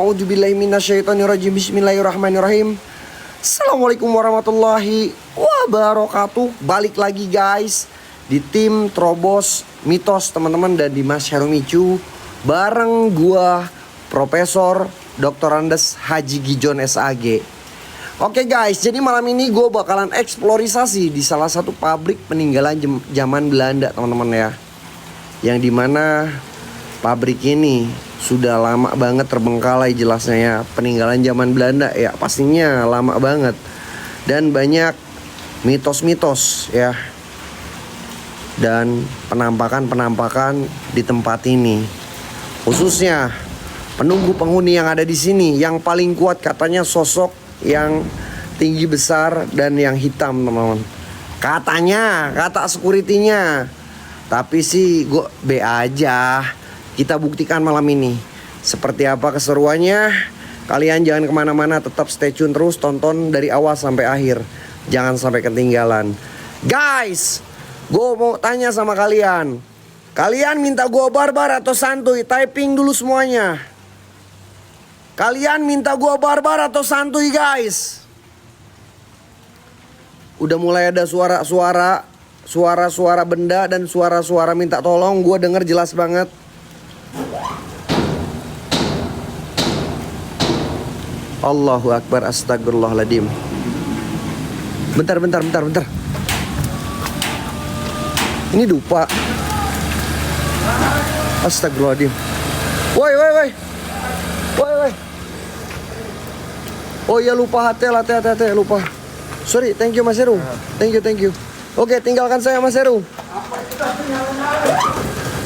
A'udzubillahi minasyaitonirrajim. Bismillahirrahmanirrahim. Assalamualaikum warahmatullahi wabarakatuh. Balik lagi guys di tim Trobos Mitos teman-teman, dan Dimas Herumicu bareng gua Profesor Dr. Andes Haji Gijon SAG. Oke guys, jadi malam ini gue bakalan eksplorisasi di salah satu pabrik peninggalan zaman Belanda teman-teman ya. Yang dimana pabrik ini sudah lama banget terbengkalai jelasnya ya. Peninggalan zaman Belanda ya, pastinya lama banget. Dan banyak mitos-mitos ya. Dan penampakan-penampakan di tempat ini. Khususnya penunggu penghuni yang ada di sini. Yang paling kuat katanya sosok yang tinggi besar dan yang hitam teman-teman. Katanya, kata security-nya. Tapi sih gue B aja. Kita buktikan malam ini seperti apa keseruannya. Kalian jangan kemana-mana, tetap stay tune terus, tonton dari awal sampai akhir. Jangan sampai ketinggalan. Guys, gue mau tanya sama kalian. Kalian minta gue barbar atau santuy? Typing dulu semuanya. Kalian minta gue barbar atau santuy guys? Udah mulai ada suara-suara benda dan suara-suara minta tolong. Gue denger jelas banget. Allahu Akbar, astagfirullahaladzim. Bentar. Ini dupa. Astagfirullahaladzim. Woi. Oh ya, lupa hati, lupa. Sorry, thank you Mas Heru. Thank you. Oke, tinggalkan saya Mas Heru.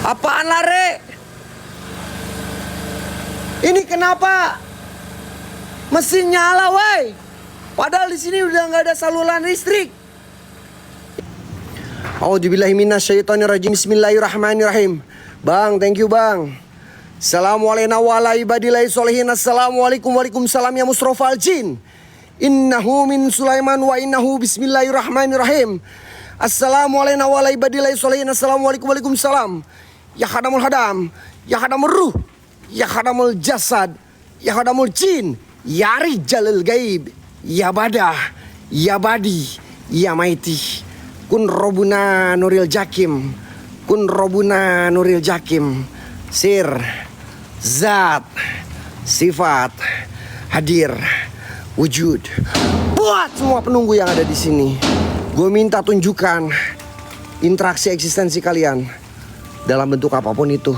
Apaan lare? Ini kenapa mesin nyala woi? Padahal di sini udah nggak ada saluran listrik. A'udzubillahi minasyaitonirrajim. Bismillahirrahmanirrahim. Bang, thank you bang. Assalamualaikum warahmatullahi wabarakatuh. Assalamualaikum waalaikumsalam ya musrofal jin. Innahu min Sulaiman wa innahu bismillahirrahmanirrahim. Assalamualaikum warahmatullahi wabarakatuh. Assalamualaikum waalaikumsalam. Ya hadamul hadam, ya hadamul ruh, ya hadamul jasad, ya hadamul jin, ya rijalul gaib, ya badah, ya badi, ya maiti. Kun robuna nuril jakim, kun robuna nuril jakim. Sir, zat, sifat, hadir, wujud. Buat semua penunggu yang ada di sini, gue minta tunjukkan interaksi eksistensi kalian dalam bentuk apapun itu.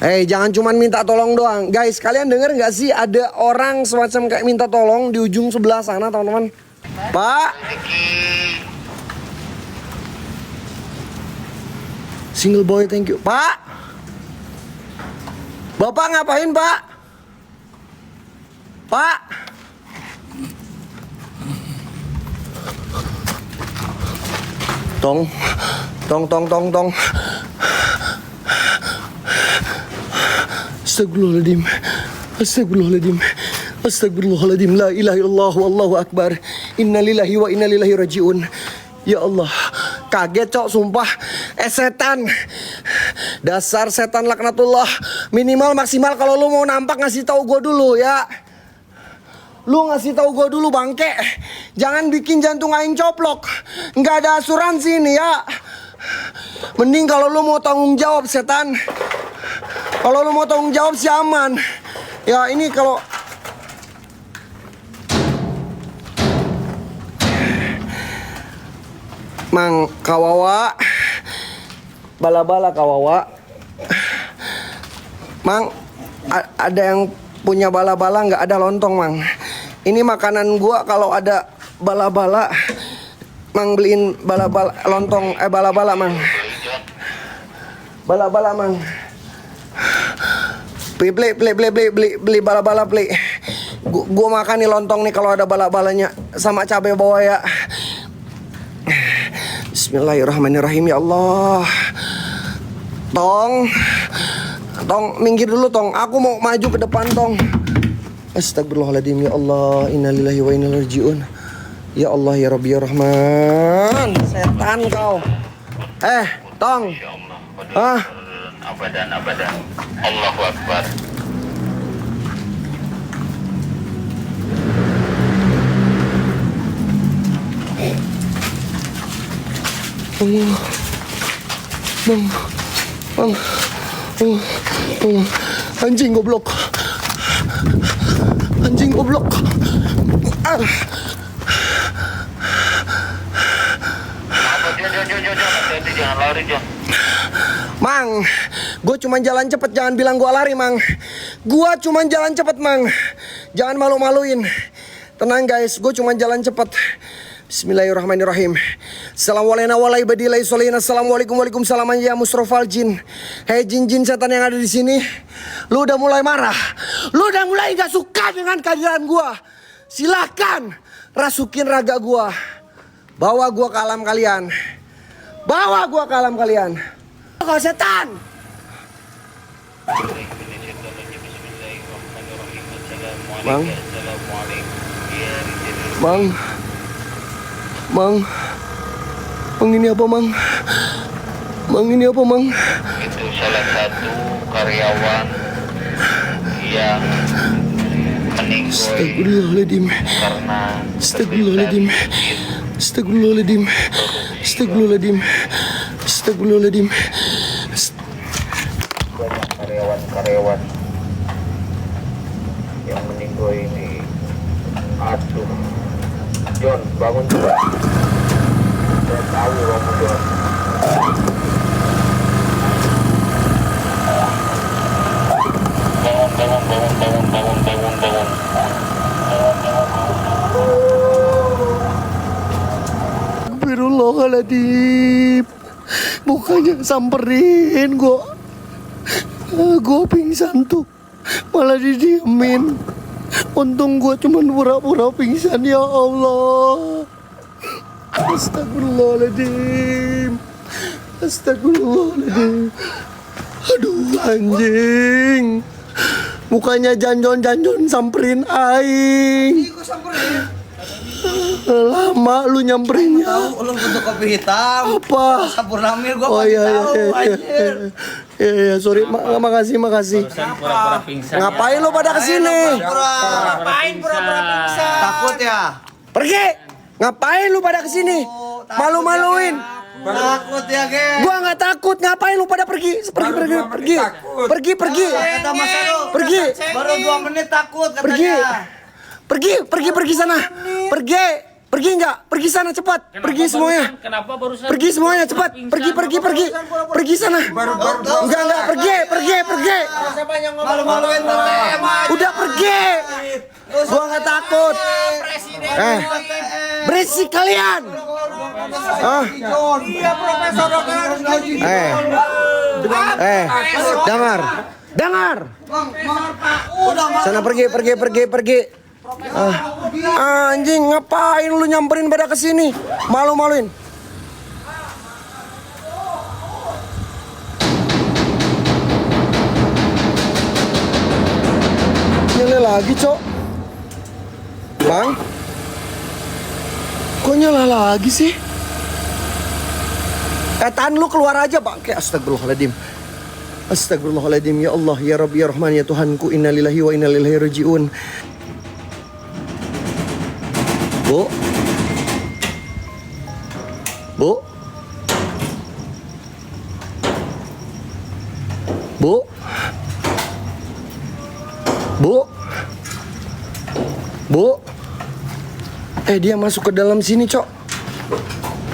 Jangan cuman minta tolong doang. Guys, kalian denger gak sih ada orang semacam kayak minta tolong di ujung sebelah sana teman-teman? Pak, single boy, thank you. Pak, Bapak ngapain Pak? Pak, tong. Astagfirullahaladzim. La ilaha illallah wallahu akbar. Innalillahi wa innalillahi rajiun. Ya Allah, kaget cok sumpah. Setan, dasar setan laknatullah. Minimal maksimal kalau lu mau nampak ngasih tahu gue dulu ya. Lu ngasih tahu gue dulu bangke. Jangan bikin jantung aing coplok. Nggak ada asuransi ini ya. Mending kalau lu mau tanggung jawab setan. Kalau lu mau tanggung jawab sih aman. Ya ini kalau Mang kawawa, bala-bala kawawa. Mang, ada yang punya bala-bala nggak? Ada lontong Mang. Ini makanan gua kalau ada bala-bala. Mang beliin bala-bala lontong, bala-bala Mang. Bala-bala Mang. Beli bala-bala beli. Gua makan nih lontong nih kalau ada bala-balanya sama cabai bawah ya. Bismillahirrahmanirrahim ya Allah. Tong, minggir dulu Tong. Aku mau maju ke depan Tong. Astagfirullahaladzim ya Allah. Innalillahi wa inna ilaihi rajiun. Ya Allah ya Rabbi ya Rahman. Setan kau. Tong. Abadan. Allahu Akbar. Bang. Bang. Anjing goblok. Anjing goblok. Apa jangan lari John. Mang, gue cuma jalan cepet, jangan bilang gue lari, Mang. Gue cuma jalan cepet, Mang. Jangan malu-maluin. Tenang guys, gue cuma jalan cepet. Bismillahirrahmanirrahim. Assalamualaikum waalaikumsalam ya Musrofal Jin. Hei jin-jin setan yang ada di sini, lu udah mulai marah, lu udah mulai gak suka dengan kehadiran gue. Silahkan rasukin raga gue, bawa gue ke alam kalian, bawa gue ke alam kalian. Kau setan. Bang. Bang. Mang. Mang ini apa, Mang? Mang ini apa, Mang? Itu salah satu karyawan yang meninggoy Astagfirullahaladzim. karena Astagfirullahaladzim. Astagfirullahaladzim. Astagfirullahaladzim. Astagfirullahaladzim. banyak karyawan-karyawan yang meninggoy ini. Aduh, John, bangun juga. Saya tahu kamu, John. Bangun. Astagfirullahaladzim. Bukannya samperin gua. Gua pingsan tuh, malah didiemin. Untung gua cuman pura-pura pingsan, ya Allah. Astagfirullahaladzim. Astagfirullahaladzim. Aduh anjing. Bukannya janjon samperin aing. Lama lu nyamperinnya. Tahu lu butuh kopi hitam. Apa? Sampurnamir gua Oh pasti iya tahu, iya anjir. iya sorry, makasih. Pura-pura pingsan. Ngapain lu pada kesini? Ngapain pura-pura pingsan? Takut ya? Pergi. Ngapain lu pada kesini? Malu-maluin. Takut ya, Ge? Gua nggak takut. Ngapain lu pada pergi? Pergi. Kata Mas Ado. Pergi. Baru 2 menit takut katanya. Pergi sana. Pergi nggak? Pergi sana cepat. Pergi semuanya. Kenapa barusan? Pergi semuanya cepat. Pergi sana. Enggak, pergi. Malu-maluin TTM. Udah pergi. Gua nggak takut. Berisik kalian. Iya, Profesor Dokter harus gaji. Dengar. Sana pergi. Anjing, ngapain lu nyamperin pada kesini? Malu-maluin. Nyala lagi, Cok. Bang, kok nyala lagi sih? Kataan lu keluar aja, Pak. Astagfirullahaladzim. Astagfirullahaladzim. Ya Allah, ya Rabbi, ya Rahman, ya Tuhanku. Innalillahi wa inna ilaihi raji'un. Bu. Dia masuk ke dalam sini, Cok.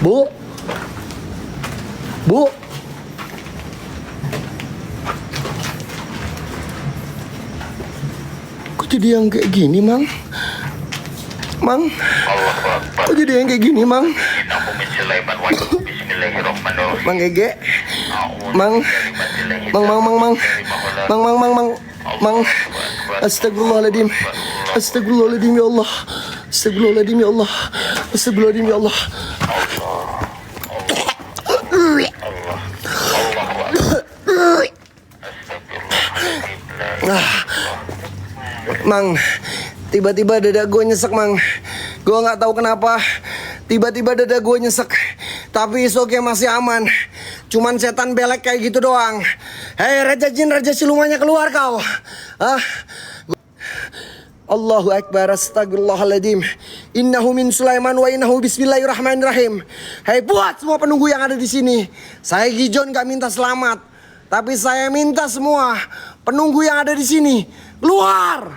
Bu. Kok jadi yang kayak gini, Mang? Kok jadi yang kayak gini, Mang? Mang Gege. Mang. Astagfirullahaladzim ya Allah. Astagfirullahaladzim ya Allah. Mang, tiba-tiba dada gue nyesek, Mang. Gue nggak tahu kenapa. Tiba-tiba dada gue nyesek. Tapi oke, masih aman. Cuman setan belek kayak gitu doang. Hei Raja Jin, Raja Silumanya, keluar kau. Allahu Akbar. Astagfirullahaladzim. Innahu min Sulaiman wa innahu bismillahirrahmanirrahim. Hai buat semua penunggu yang ada di sini. Saya Gijon gak minta selamat, tapi saya minta semua penunggu yang ada di sini keluar.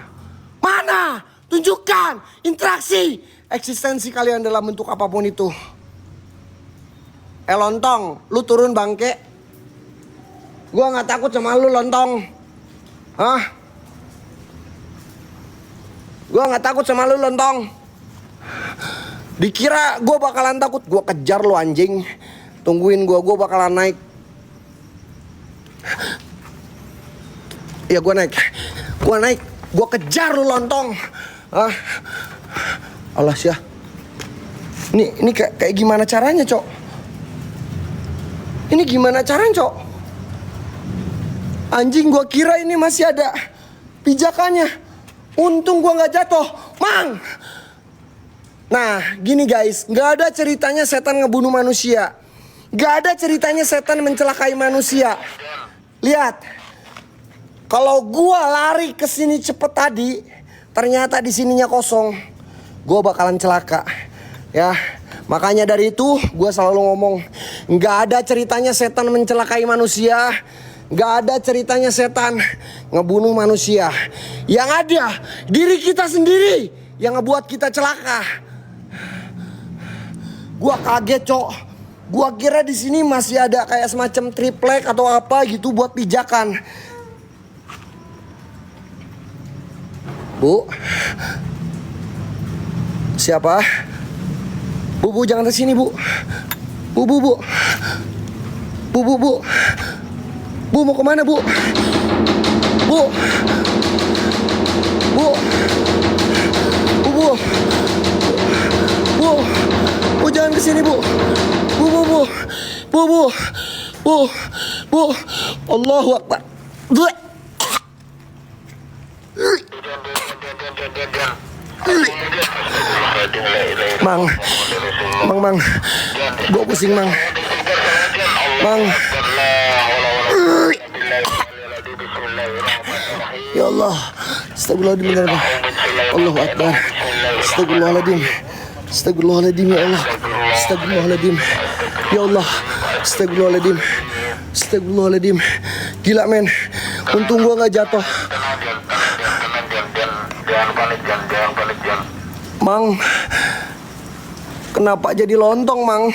Mana? Tunjukkan interaksi eksistensi kalian dalam bentuk apapun itu. Lontong, lu turun bangke. Gua nggak takut sama lu, Lontong. Hah? Gua nggak takut sama lu, Lontong. Dikira gua bakalan takut, gua kejar lu anjing. Tungguin gua bakalan naik. Ya gua naik. Gua kejar lu, Lontong. Hah? Allah syah. Ini kayak gimana caranya, Cok? Ini gimana caranya, Cok? Anjing, gua kira ini masih ada pijakannya. Untung gua nggak jatuh, Mang. Nah, gini guys, nggak ada ceritanya setan ngebunuh manusia. Nggak ada ceritanya setan mencelakai manusia. Lihat, kalau gua lari ke sini cepet tadi, ternyata di sininya kosong, gua bakalan celaka. Ya, makanya dari itu gua selalu ngomong, nggak ada ceritanya setan mencelakai manusia. Nggak ada ceritanya setan ngebunuh manusia. Yang ada diri kita sendiri yang ngebuat kita celaka. Gua kaget, Cok. Gua kira di sini masih ada kayak semacam triplek atau apa gitu buat pijakan. Bu. Siapa? Bu, jangan ke sini, Bu. Bu. Bu, mau kemana, Bu? Bu. Bu, jangan ke sini, Bu. Bu. Allahu Akbar. Mang. Gua pusing, Mang. Ya Allah, astagfirullahaladzim. Allahu Akbar. Astagfirullahaladzim ya Allah. Astagfirullahaladzim. Ya Allah, astagfirullahaladzim. Gila, men. Untung gua gak jatuh. Jangan panik, Jan. Mang, kenapa jadi lontong, Mang?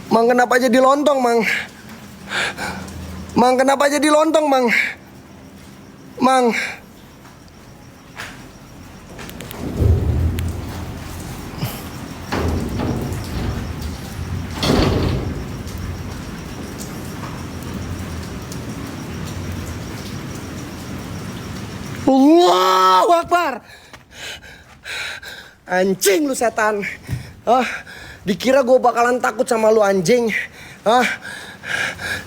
Kenapa jadi lontong, Mang? Kenapa jadi lontong, Mang? Allahu Akbar. Anjing lu setan. Dikira gue bakalan takut sama lu, anjing.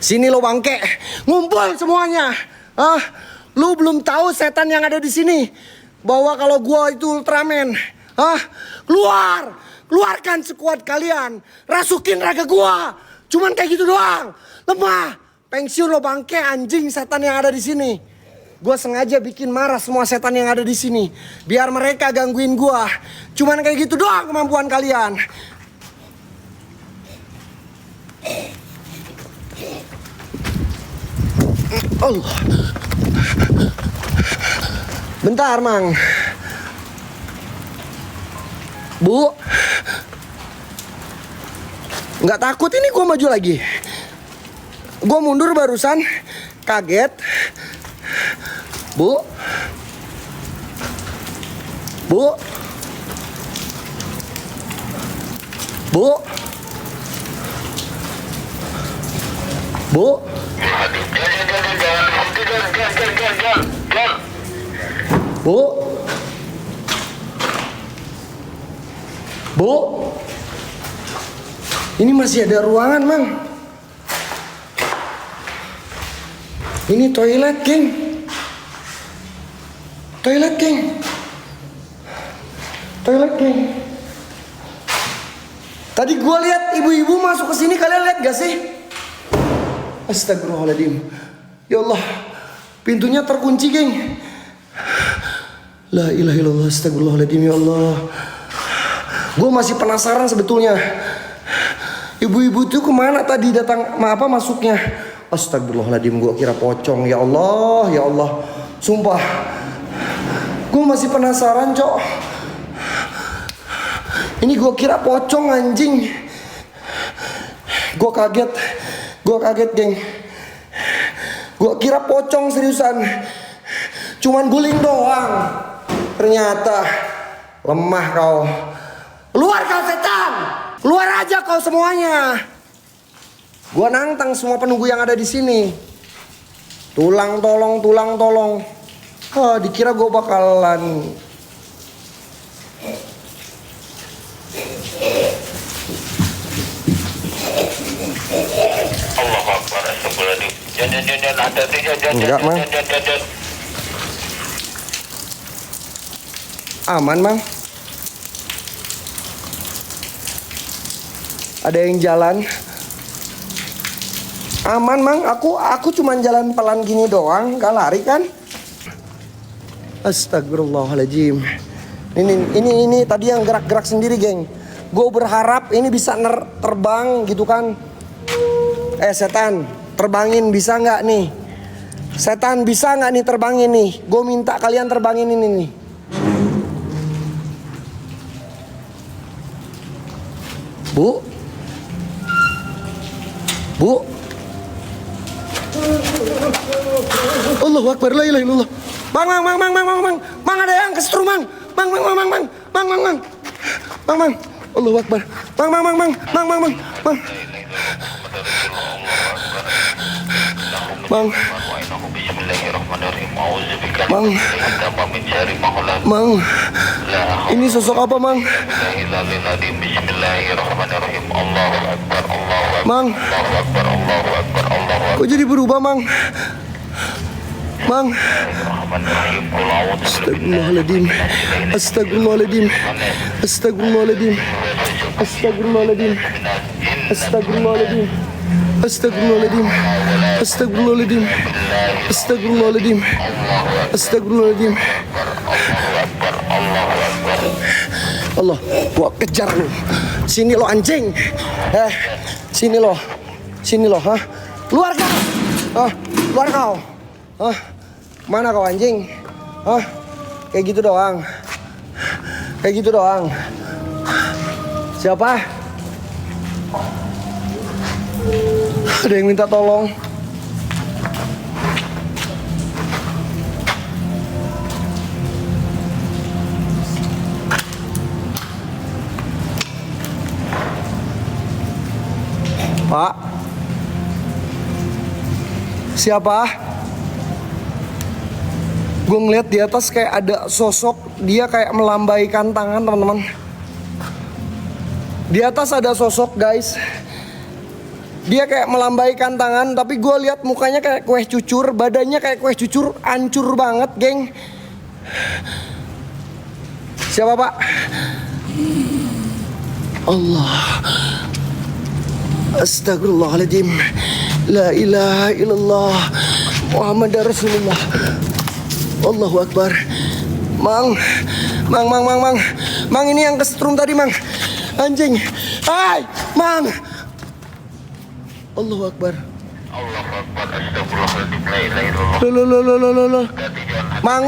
Sini lo bangke, ngumpul semuanya. Lu belum tahu setan yang ada di sini bahwa kalau gue itu Ultraman. Keluarkan sekuat kalian, rasukin raga gue. Cuman kayak gitu doang, lemah. Pensiun lo bangke, anjing setan yang ada di sini. Gue sengaja bikin marah semua setan yang ada di sini biar mereka gangguin gue. Cuman kayak gitu doang kemampuan kalian. Allah. Bentar, Mang. Bu. Nggak takut ini gue maju lagi. Gue mundur barusan. Kaget. Bu. Bu. Bu. Ini masih ada ruangan, Mang. Ini toilet, geng. Toilet, geng. Tadi gua lihat ibu-ibu masuk ke sini, kalian lihat gak sih? Astagfirullahaladzim. Ya Allah, pintunya terkunci, geng. La ilaha illallah, astagfirullahaladzim, ya Allah. Gue masih penasaran sebetulnya. Ibu-ibu tuh kemana tadi datang masuknya? Astagfirullahaladzim, gue kira pocong. Ya Allah, ya Allah. Sumpah, gue masih penasaran, Cok. Ini gue kira pocong, anjing. Gue kaget, geng. Gue kira pocong seriusan. Cuman guling doang. Ternyata lemah kau. Luar kau setan. Luar aja kau semuanya. Gua nantang semua penunggu yang ada di sini. Tulang tolong. Dikira gua bakalan Allahu Akbar. Astagfirullahaladzim. Jangan. Enggak, Mang. Aman, Mang. Ada yang jalan. Aman, Mang. Aku cuman jalan pelan gini doang, gak lari kan? Astagfirullahaladzim. Ini tadi yang gerak-gerak sendiri, geng. Gue berharap ini bisa terbang gitu kan. Setan, terbangin bisa nggak nih? Setan bisa nggak nih terbangin nih? Gue minta kalian terbangin ini nih. Bu, Allahu Akbar, la ilaha illallah. Mang, ada yang kesetrum, Mang. Allahu Akbar. Mang, ini sosok apa, Mang? Mang, kok jadi berubah, Mang? Astagfirullahaladzim. Allah, gua kejar lu. Sini lo anjing. Sini lo, ha? Keluar kau. Keluar kau. Mana kau anjing? Kayak gitu doang. Siapa? Ada yang minta tolong. Pak? Siapa? Gue ngeliat di atas kayak ada sosok. Dia kayak melambaikan tangan, teman-teman. Di atas ada sosok, guys. Dia kayak melambaikan tangan, tapi gue lihat mukanya kayak kue cucur, badannya kayak kue cucur, hancur banget, geng. Siapa, Pak? Allah. Astagfirullahaladzim. La ilaha illallah Muhammad Rasulullah. Allahu Akbar. Mang, ini yang kesetrum tadi, Mang. Anjing. Hai, Mang. Allahu Akbar. Loh. Mang.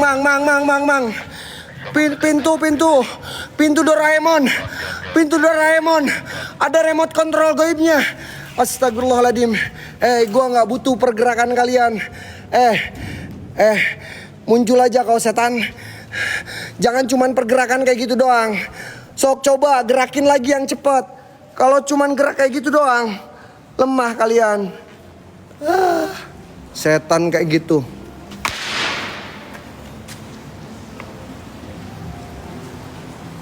Pintu Doraemon. Ada remote control gaibnya. Astagfirullahaladzim. Gua nggak butuh pergerakan kalian. Muncul aja kau setan. Jangan cuman pergerakan kayak gitu doang. Sok coba gerakin lagi yang cepat. Kalau cuman gerak kayak gitu doang, lemah kalian. Setan kayak gitu.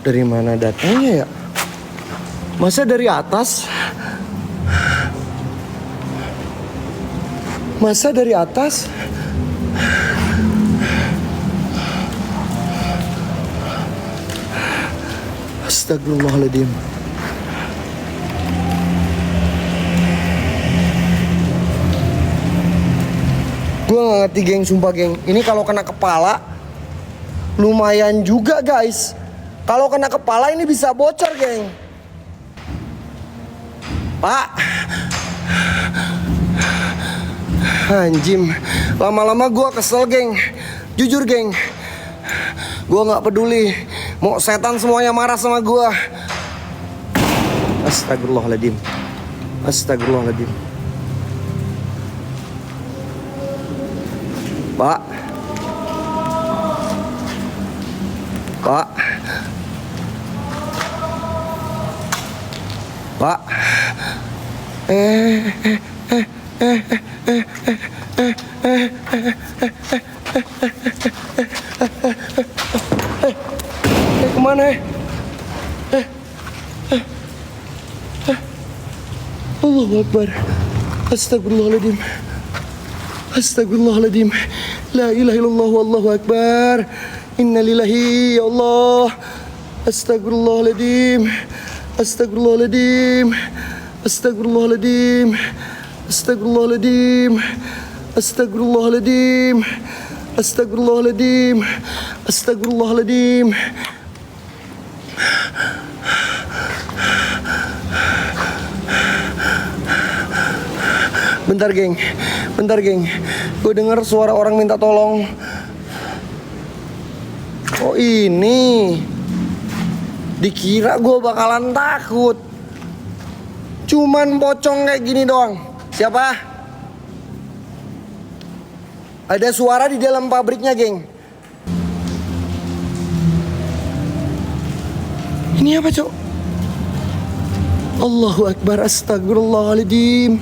Dari mana datangnya ya? Masa dari atas? Astagfirullahaladzim. Gue gak ngerti, geng, sumpah, geng. Ini kalau kena kepala lumayan juga, guys. Kalau kena kepala ini bisa bocor geng. Pak. Anjim, lama-lama gue kesel geng. Jujur geng, gue gak peduli. Mau setan semuanya marah sama gue. Astagfirullahaladzim. Astagfirullahaladzim. Pak. Pak. Pak. Kemana? Allahu Akbar. Astagfirullahaladzim. Astagfirullahaladzim. La ilaha illallah wallahu akbar. Innalillahi ya Allah. Astagfirullahaladzim. Astagfirullahaladzim. Astagfirullahaladzim. Astagfirullahaladzim. Astagfirullahaladzim. Astagfirullahaladzim. Astagfirullahaladzim. Bentar geng, gue denger suara orang minta tolong. Oh ini, dikira gue bakalan takut. Cuman pocong kayak gini doang. Siapa? Ada suara di dalam pabriknya geng. Ini apa cok? Allahu Akbar, astagfirullahaladzim.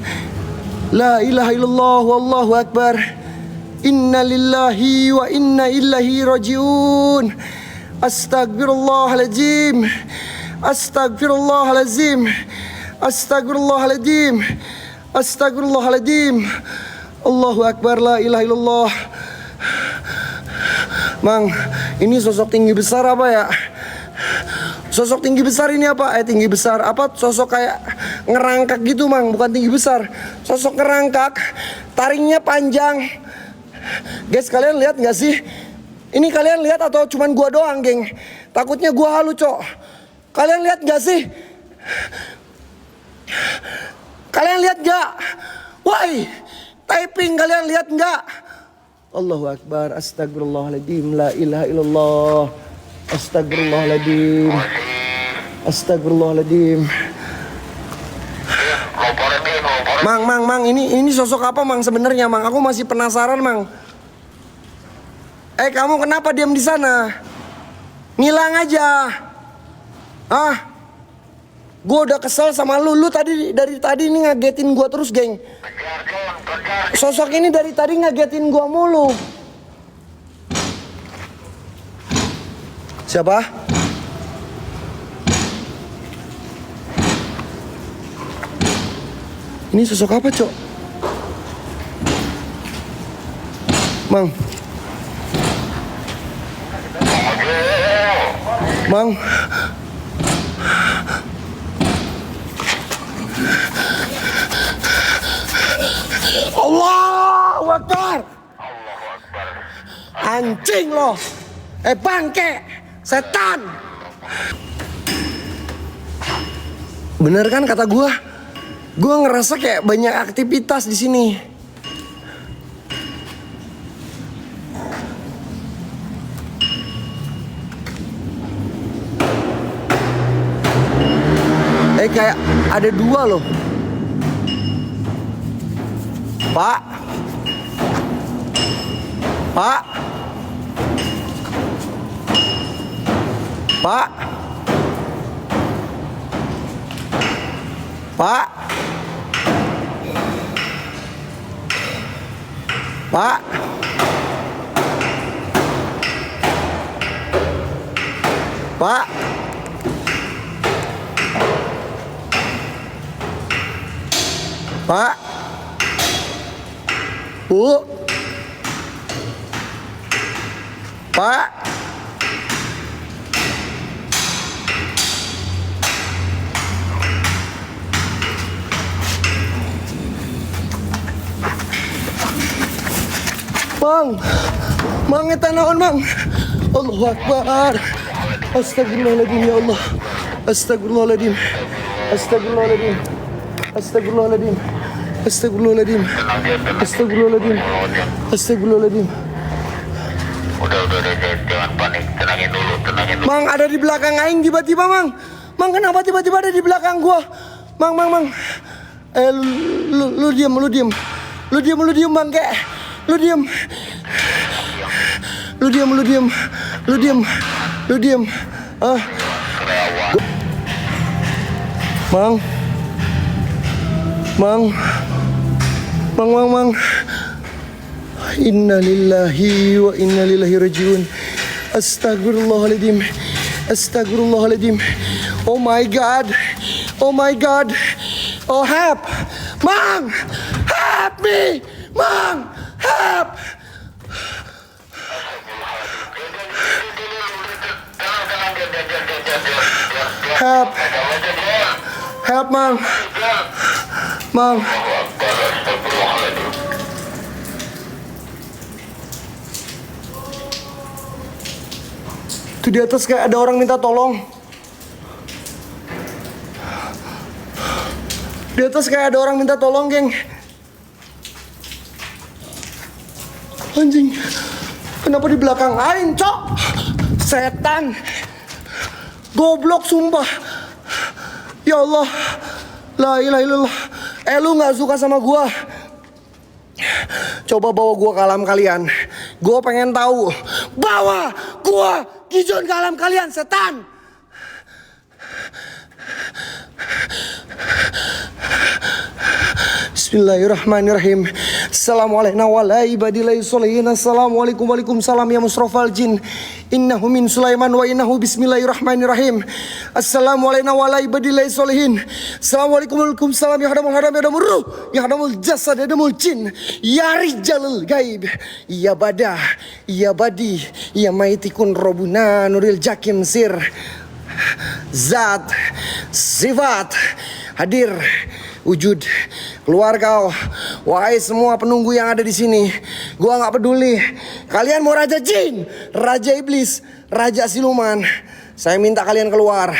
La ilaha illallah wallahu akbar. Inna lillahi wa inna ilaihi rajiun. Astagfirullahaladzim. Astagfirullahaladzim. Astagfirullahaladzim. Astagfirullahaladzim. Allahu akbar, la ilaha illallah. Mang, ini sosok tinggi besar apa ya? Sosok tinggi besar ini apa? Tinggi besar apa? Sosok kayak ngerangkak gitu mang, bukan tinggi besar. Sosok ngerangkak, taringnya panjang. Guys, kalian lihat nggak sih? Ini kalian lihat atau cuman gua doang, geng? Takutnya gua halu, cok. Kalian lihat nggak sih? Kalian lihat nggak? Woi, typing kalian lihat nggak? Allahu Akbar, astagfirullahaladzim, la ilaha illallah. Astagfirullahaladzim. Astagfirullahaladzim. Mang, ini sosok apa mang sebenarnya mang? Aku masih penasaran mang. Kamu kenapa diam di sana? Ngilang aja. Ah, gue udah kesel sama lu. Lu tadi dari tadi ini ngagetin gue terus geng. Sosok ini dari tadi ngagetin gue mulu. Siapa? Ini sosok apa, cok? Mang. Mang. Allahu Akbar. Anjing loh. Bangke. Setan. Bener kan kata gue? Gue ngerasa kayak banyak aktivitas di sini. Kayak ada dua loh. Pak. Pak. Pak. Pak. Pak. Pak. Pak. Bu. Pak. Mang eta naon mang? Allahu Akbar. Astagfirullahaladzim ya Allah. Astagfirullahaladzim. Astagfirullahaladzim. Astagfirullahaladzim. Astagfirullahaladzim. Astagfirullahaladzim. Astagfirullahaladzim. Udah, jangan panik, tenangin dulu. Mang, ada di belakang aing tiba-tiba, Mang. Mang, kenapa tiba-tiba ada di belakang gua? Mang. Lu diam, bangke. Lu diam. Ah. Mang. Inna lillahi wa inna ilaihi rajiun. Astagfirullahaladzim. Oh my god. Oh, help. Mang, help me. Mang, help. Help, Mang. Tuh di atas kayak ada orang minta tolong. Di atas kayak ada orang minta tolong, geng. Anjing. Kenapa di belakang aing, cok? Setan. Goblok sumpah. Ya Allah. La ilaha illallah. Lu gak suka sama gua. Coba bawa gua ke alam kalian. Gua pengen tahu. Bawa gua Kijun ke alam kalian, setan. Bismillahirrahmanirrahim. Assalamualaikum Waalaikumsalam ya musrofal jin. Innahu min Sulaiman wa innahu bismillahirrahmanirrahim. Assalamualaikum warahmatullahi wabarakatuh. Assalamualaikum ya hadamul hadam ya hadamul ruh ya hadamul jasad ya hadamul jin ya rijalul gaib ya badah ya badi ya maitikun robuna nuril jakim sir zat sifat hadir wujud keluar kau, wahai semua penunggu yang ada di sini. Gua nggak peduli. Kalian mau raja jin, raja iblis, raja siluman. Saya minta kalian keluar.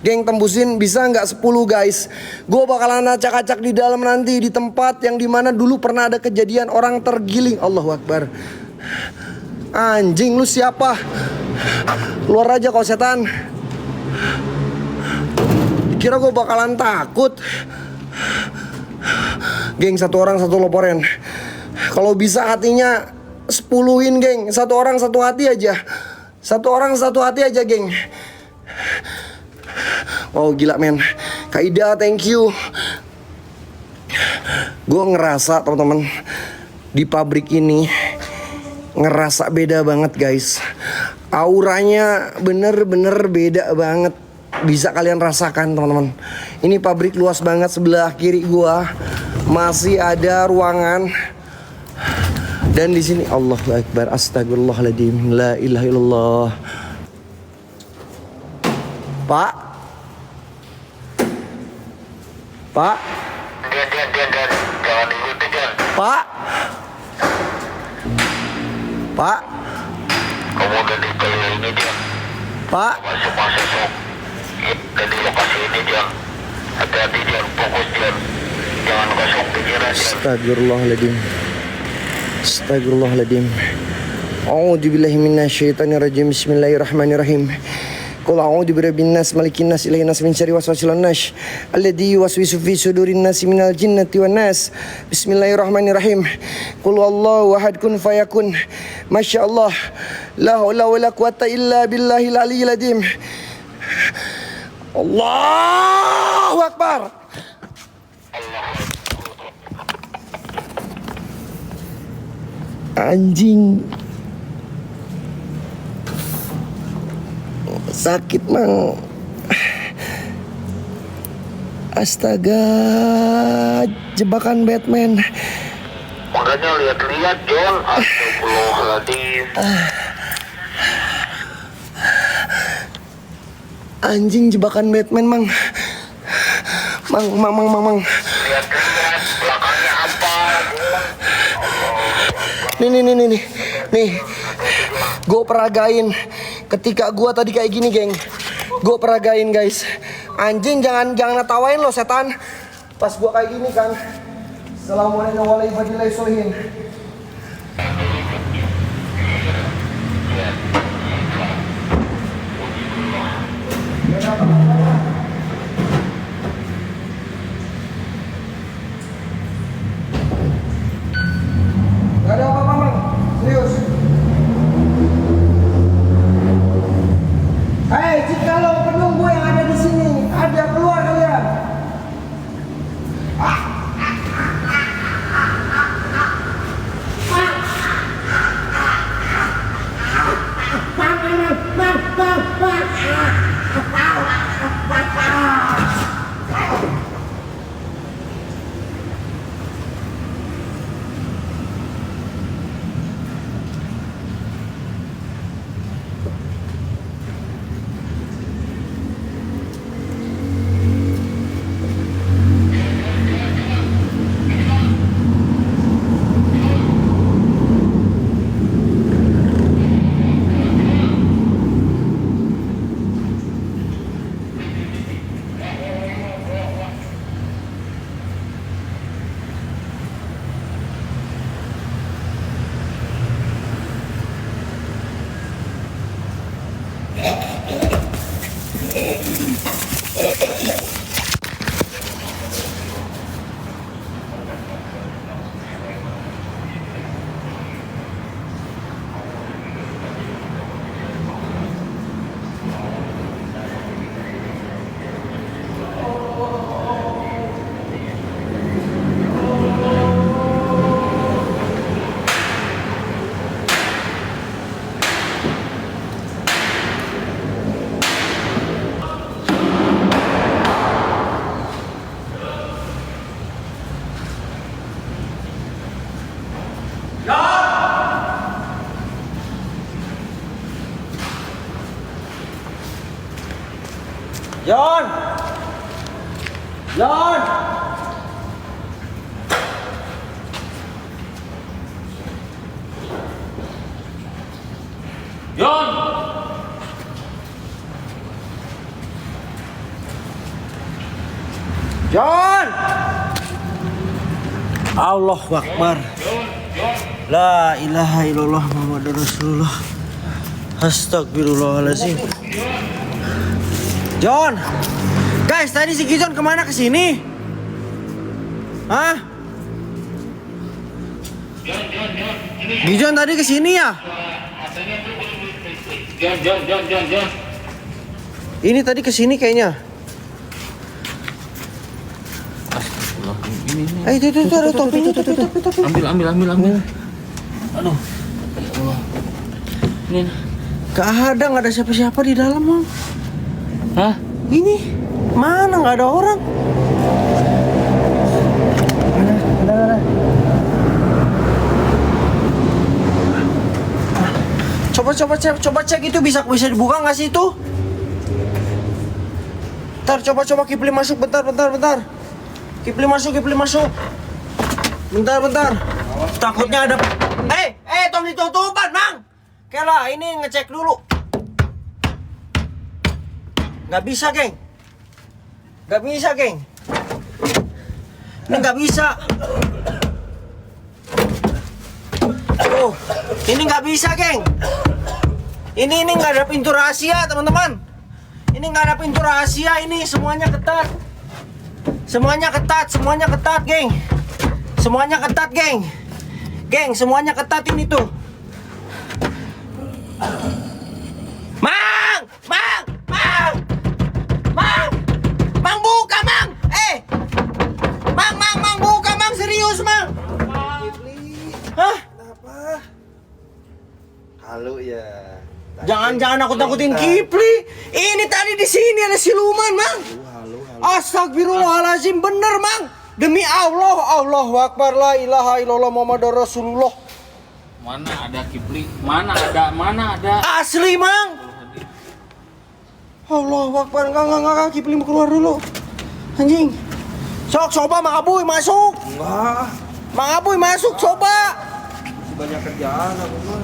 Geng, tembusin bisa nggak 10 guys. Gua bakalan acak-acak di dalam nanti di tempat yang dimana dulu pernah ada kejadian orang tergiling. Allahu Akbar. Anjing, lu siapa? Keluar aja kau setan. Kira gue bakalan takut. Geng, 1 orang 1 loporen. Kalau bisa hatinya 10-in, geng. 1 orang 1 hati aja. 1 orang 1 hati aja, geng. Wow, gila men. Kak Ida, thank you. Gue ngerasa teman-teman di pabrik ini ngerasa beda banget guys. Auranya bener-bener beda banget. Bisa kalian rasakan teman-teman. Ini pabrik luas banget. Sebelah kiri gua masih ada ruangan. Dan di sini Allahu Akbar, astagfirullahaladzim, la ilaha illallah. Pak, Pak, Jangan ikuti, Jan. Pak, Pak, Kamu udah di kayu ini, Jan. Pak. Masuk sok. Udah di lokasi ini, Jan. Hati-hati, Jan. Fokus, Jan. Jangan kosong pikiran, Jan. Astagfirullahaladzim. Astagfirullahaladzim. A'udzubillahi minasyaitonirrajim. Bismillahirrahmanirrahim. Qul a'udzu birabbin nas malikin nas ilahin nas min syarri waswasil nas alladzi yuwaswisu fi sudurin nas minal jinnati wan nas. Bismillahirrahmanirrahim. Qul wallahu ahad kun fayakun. Masyaallah. La haula wala quwata illa billahil aliyyil azim. Allahu Akbar. Anjing. Sakit mang. Astaga, jebakan Batman. Makanya lihat-lihat, Jan. Astagfirullahaladzim. Anjing, jebakan Batman mang. Mang. Lihat-lihat belakangnya apa. Nih. Gue peragain ketika gue tadi kayak gini, geng. Gue peragain guys. Anjing jangan ngetawain lo setan. Pas gue kayak gini kan. Assalamualaikum warahmatullahi wabarakatuh. Gak ada apa-apa bang, serius. Hei, jika lo penunggu yang ada di sini, ada keluar kalian. John! John! John! John! Allahu Akbar. La ilaha illallah Muhammadur Rasulullah. Astagfirullahaladzim. John! Guys, tadi si Gijon kemana kesini? Hah? Gijon tadi kesini ya? John. Ini tadi kesini kayaknya. Ini. Itu ada topinya, topi. Ambil. Aduh. Ya Allah. Ini. Gak ada siapa-siapa di dalam, Bang. Hah? Ini mana nggak ada orang? Mana? Coba cek itu bisa dibuka nggak sih itu? Bentar, coba Kipli masuk bentar. Kipli masuk. Bentar. Takutnya ada. Tong ditutupan, Bang. Kela, ini ngecek dulu. Gak bisa, geng. Ini gak bisa. Tuh, ini gak bisa, geng. Ini gak ada pintu rahasia, teman-teman. Ini gak ada pintu rahasia, ini semuanya ketat. Semuanya ketat, geng. Geng, semuanya ketat ini tuh. Mang buka, Mang. Mang buka, Mang, serius, Mang. Hah? Kenapa? Halo ya. Jangan nakut-nakutin Kipli. Ini tadi di sini ada siluman, Mang. Halo. Astagfirullahaladzim, bener, Mang. Demi Allah, Allahu Akbar, la ilaha illallah Muhammadur Rasulullah. Mana ada Kipli? Mana ada? Asli, Mang. Allahu Akbar, enggak, Kipli mau keluar dulu. Anjing. Sok, coba Mang Aboy masuk. Enggak. Mang Aboy masuk, coba. Banyak kerjaan aku mah.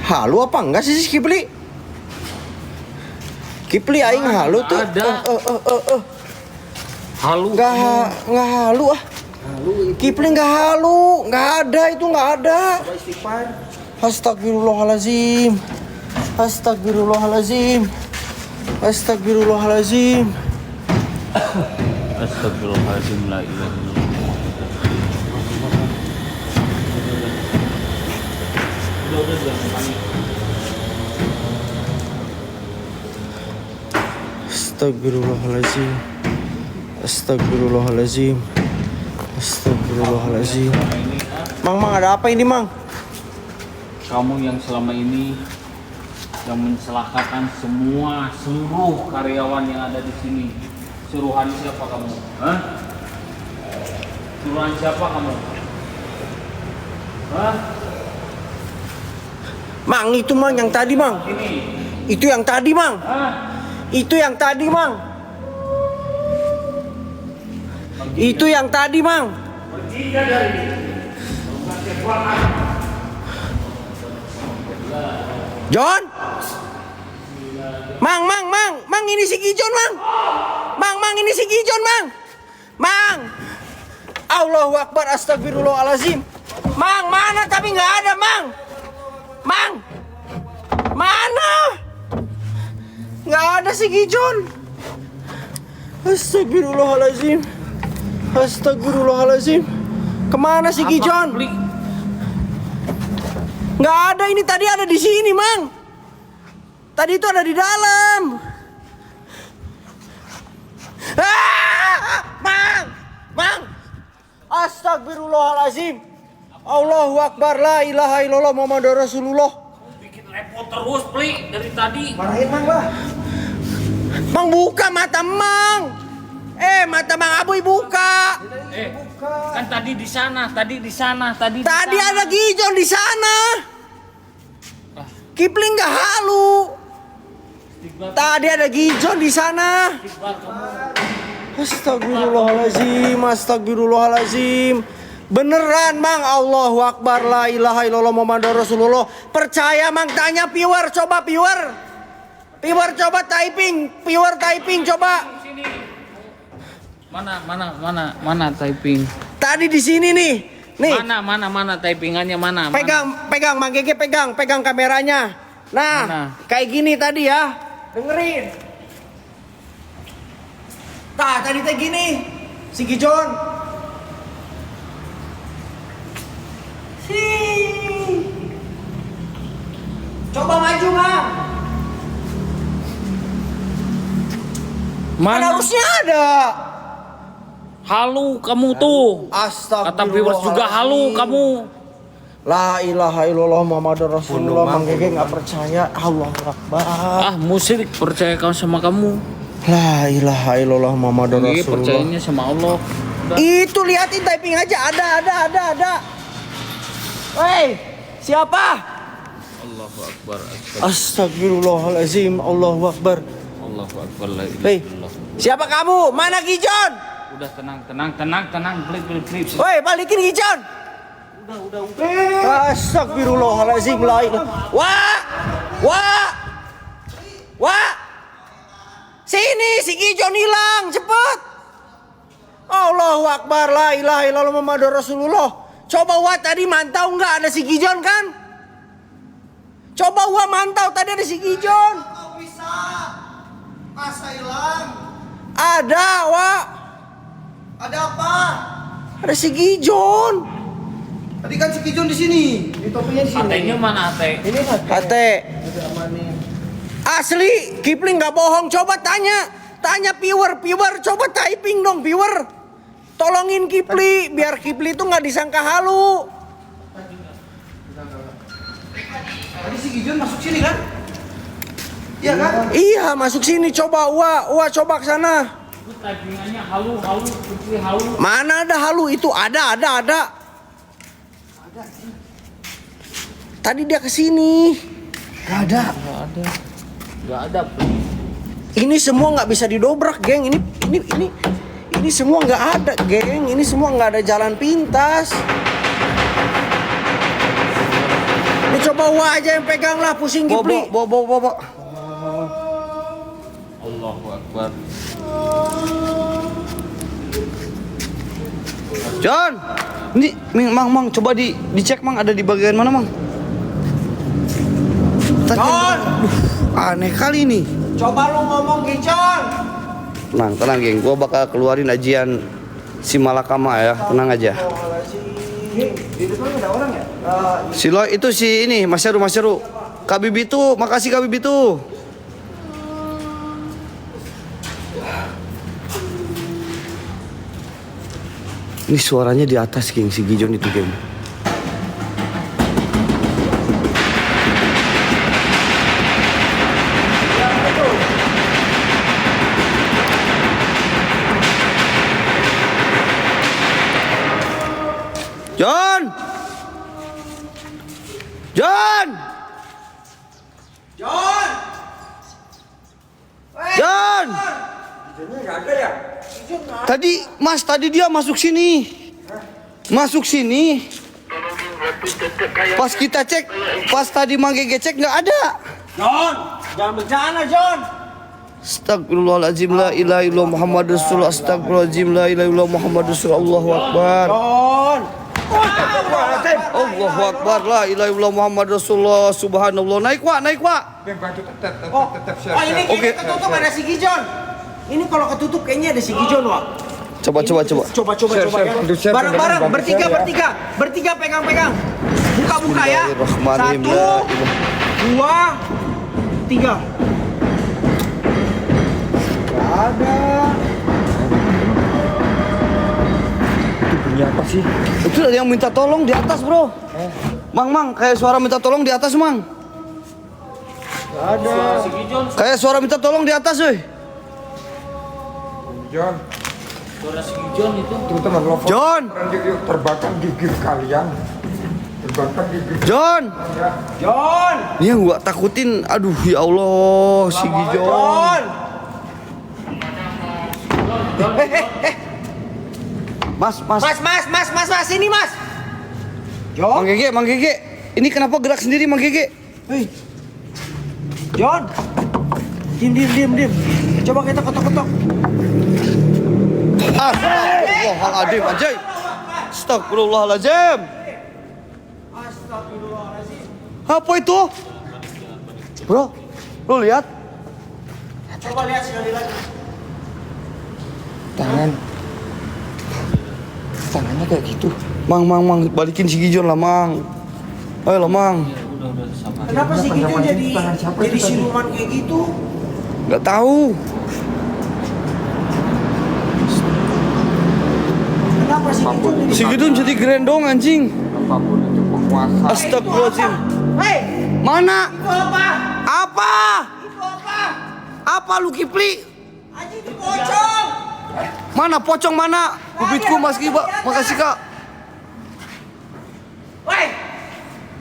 Halu apa enggak sih si Kipli? Kipli aing halu tuh. Ada. Halu. Nggak halu ah. Kipli nggak halu, nggak ada itu nggak ada. Astagfirullahalazim. Astagfirullahalazim. Astagfirullahalazim. Astagfirullahaladzim, la ilaha illallah. Udah jangan panik. Astagfirullahalazim. Astagfirullahalazim. Astagfirullahalazim. Mang, ada apa ini, Mang? Kamu yang selama ini yang mencelakakan seluruh karyawan yang ada di sini. Suruhan siapa kamu? Hah? Suruhan siapa kamu? Hah? Mang, itu Mang yang tadi, Mang. Ini. Itu yang tadi, Mang. Hah? Itu yang tadi, Mang. Itu yang tadi, Mang. Pergi dari ini. John. Mang, ini si Gijon, Mang. Mang, ini si Gijon, Mang. Mang. Allahu Akbar, astagfirullahalazim. Mang, mana tapi nggak ada, Mang. Mang. Mana? Nggak ada si Gijon. Astagfirullahalazim. Astagfirullahalazim. Kemana si Gijon? Nggak ada, ini tadi ada di sini, Mang. Tadi itu ada di dalam. Mang. Astagfirullahalazim. Allahu Akbar, la ilaha illallah Muhammadur Rasulullah. Bikin repot terus, Pli, dari tadi. Marahin, Mang, bah. Mang, buka mata, Mang. Mata Mang Aboy buka. Kan tadi di sana. Tadi Ada Gijon di sana. Kipling nggak halu. Tadi ada Gijon di sana. Astagfirullahalazim, astagfirullahalazim. Beneran, Mang. Allahu Akbar, la ilaha illallah Muhammadur Rasulullah. Percaya, Mang. Tanya viewer, coba viewer. Viewer coba typing, coba. Mana typing? Tadi di sini nih. Nih. Mana typingannya mana? Pegang, Mang Gege pegang kameranya. Nah, Mana? kayak gini tadi ya. Dengerin. Nah, tadi kayak gini. Si Gijon. Coba maju, Bang. Kan harusnya ada. Halu kamu tuh. Astagfirullahaladzim. Kata viewers juga halu kamu. La ilaha illallah Muhammadur Rasulullah. Mang Gege nggak percaya. Allahu Akbar. Musyrik percaya kamu sama kamu. La ilaha illallah Muhammadur Ini Rasulullah. percayanya sama Allah. Itu liatin typing aja. Ada. Woi, siapa? Allahu Akbar. Astagfirullahalazim. Allahu Akbar. Allahu Akbar. La ilaha Hei, illallah. siapa kamu? Mana Gijon? Udah tenang. Flip. Woi, balikin Gijon. Udah. Astagfirullahalazim. La ilaha. Wah. Sini, si Gijon hilang, cepet. Allahu Akbar, la ilaha illallah Muhammadur Rasulullah. Coba tadi mantau nggak ada si Gijon kan? Coba mantau tadi ada si Gijon. Kok bisa? Masa hilang? Ada, Ada apa? Ada si Gijon. Tadi kan si Gijon di sini. Di topinya di sini. Atenya mana ate? Ini Hate. Udah amanin. Asli, Kipling nggak bohong. Coba tanya viewer, coba typing dong viewer. Tolongin Kipli, biar Kipli itu nggak disangka halu. Tadi si Gijon masuk sini kan? Iya kan? Iya, masuk sini. Coba, coba ke sana. Itu typingannya halu, putri halu. Mana ada halu itu? Ada. Tadi dia ke sini. Gak ada. Gak ada. Ini semua nggak bisa didobrak, geng. Ini semua nggak ada, geng. Ini semua nggak ada jalan pintas. Ini coba aja yang pegang lah, pusing Kipli. Bawa. Allahu Akbar. John, ini Mang, coba dicek Mang, ada di bagian mana Mang? John, aneh kali nih. Coba lu ngomong ke John. Tenang geng, gua bakal keluarin ajian si Malakama ya, tenang aja. Di depan ada orang ya? Si Loy itu si ini, Mas Heru. Kak Bibi tuh, makasih Kak Bibi tuh. Ini suaranya di atas geng, si Gijon itu geng. John! John! John! John! Tadi dia masuk sini. Masuk sini. Pas kita cek, pas tadi Mang Gege cek nggak ada. John! Jangan bercanda John! Astagfirullahaladzim, la ilaha illallah Muhammad Rasulullah. Astagfirullahaladzim, la ilaha illallah Muhammad Rasulullah. Allahu Akbar. John! Allahu Akbar, la ilaha illallah Muhammad Rasulullah. Subhanallah. Naik Wak. Oh ini kayaknya Oke. ketutup ada si Gijon. Ini kalau ketutup kayaknya ada si Gijon Wak. Coba. Coba ya. Bareng-bareng, bertiga pegang. Buka ya. Bismillahirrahmanirrahim. 1, 2, 3. Gak ada. Itu bunyi apa sih? Itu ada yang minta tolong di atas, Bro. Mang, kayak suara minta tolong di atas, Mang. Suara si Gijon, Kayak suara minta tolong di atas, weh. John, suara si Gijon itu. terutama lo John! terbakar gigi kalian. Terbakar gigi. John! John! Ini yang gua takutin, aduh ya Allah, si Gijon. John! Mas, sini Mas. John, Mang Gege. Ini kenapa gerak sendiri, Mang Gege? hei. John. Diam. Coba kita ketok-ketok. Astagfirullahaladzim, anjay. Astagfirullahaladzim. Astagfirullahaladzim. Apa itu? Bro, lu lihat? Coba lihat sekali lagi. Tangannya kayak gitu. Mang, balikin si Gijon lah, Mang. Ayo lah, Mang. Udah sabar. Kenapa sih Gijon jadi siluman kayak gitu? Gak tahu. Kenapa sih Gijon jadi Si Gijon jadi gerendong, anjing. Apapun itu penguasa. Astagfirullahaladzim. Hei, Mana? itu apa? Apa? Itu apa? Apa lu Kipli? Anjing itu pocong. Mana pocong mana? Bibitku Mas Giba. Makasih Kak. Woi.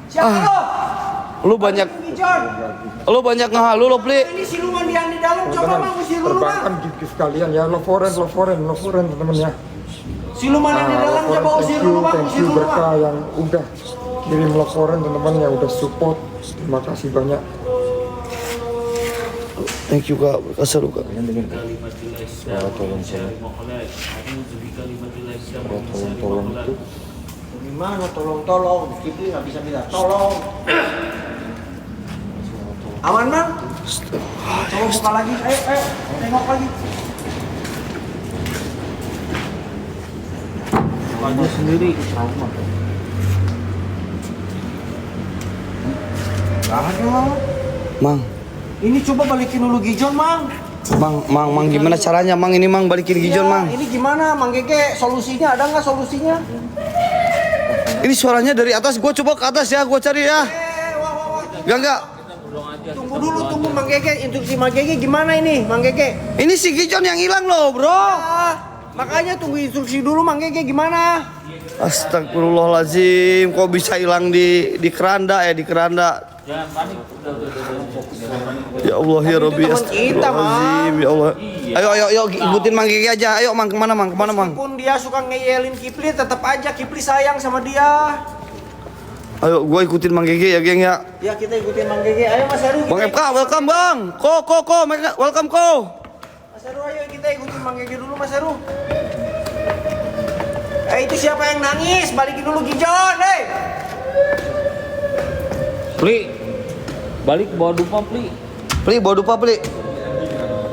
Siapa lo? Lu banyak Gijon. ngehalu lo, Pli. Ini siluman yang di dalam. Coba Bang, usir dulu Terbakar Bang. gigi sekalian ya. Lo foren teman-teman ya. Siluman yang di dalam coba usir dulu Bang, thank usir you dulu Bang. berkah yang udah kirim laporan teman-teman yang udah support. Terima kasih banyak. Thank you Kak. Kasih lu Kak. Tolong itu. Gimana tolong? Kipli nggak bisa minta tolong. Aman Bang? Coba buka lagi. Ayo, tengok lagi. Aja sendiri. Gak ada. Mang, Ini coba balikin dulu Gijon Mang. Mang, gimana caranya Mang ini Mang balikin Gijon Iya, Mang? Ini gimana Mang Gege? Solusinya ada nggak solusinya? Ini suaranya dari atas. Gua coba ke atas ya. Gua cari ya. Wah. Enggak. Tunggu dulu Mang Gege. Instruksi Mang Gege gimana ini Mang Gege? Ini si Gijon yang hilang loh, Bro. Ah, makanya tunggu instruksi dulu Mang Gege gimana? Astagfirullahaladzim. Kok bisa hilang di keranda ya, di keranda. Jangan panik. Udah. Ya Allah ya Tapi itu Rabbi. teman kita, Mang. Astagfirullahaladzim. Ya Allah. Ayo ikutin Mang Gigi aja. Ayo Mang, kemana Mang? Meskipun dia suka ngeyelin Kipli, tetap aja Kipli sayang sama dia. Ayo gua ikutin Mang Gege ya geng ya. Ya kita ikutin Mang Gege. Ayo Mas Heru. Bang FK welcome Bang. Welcome ko. Mas Heru ayo kita ikutin Mang Gege dulu Mas Heru. Itu siapa yang nangis? Balikin dulu Gijon, Pli, balik bawa dupa Pli. Pli bawa dupa Pli.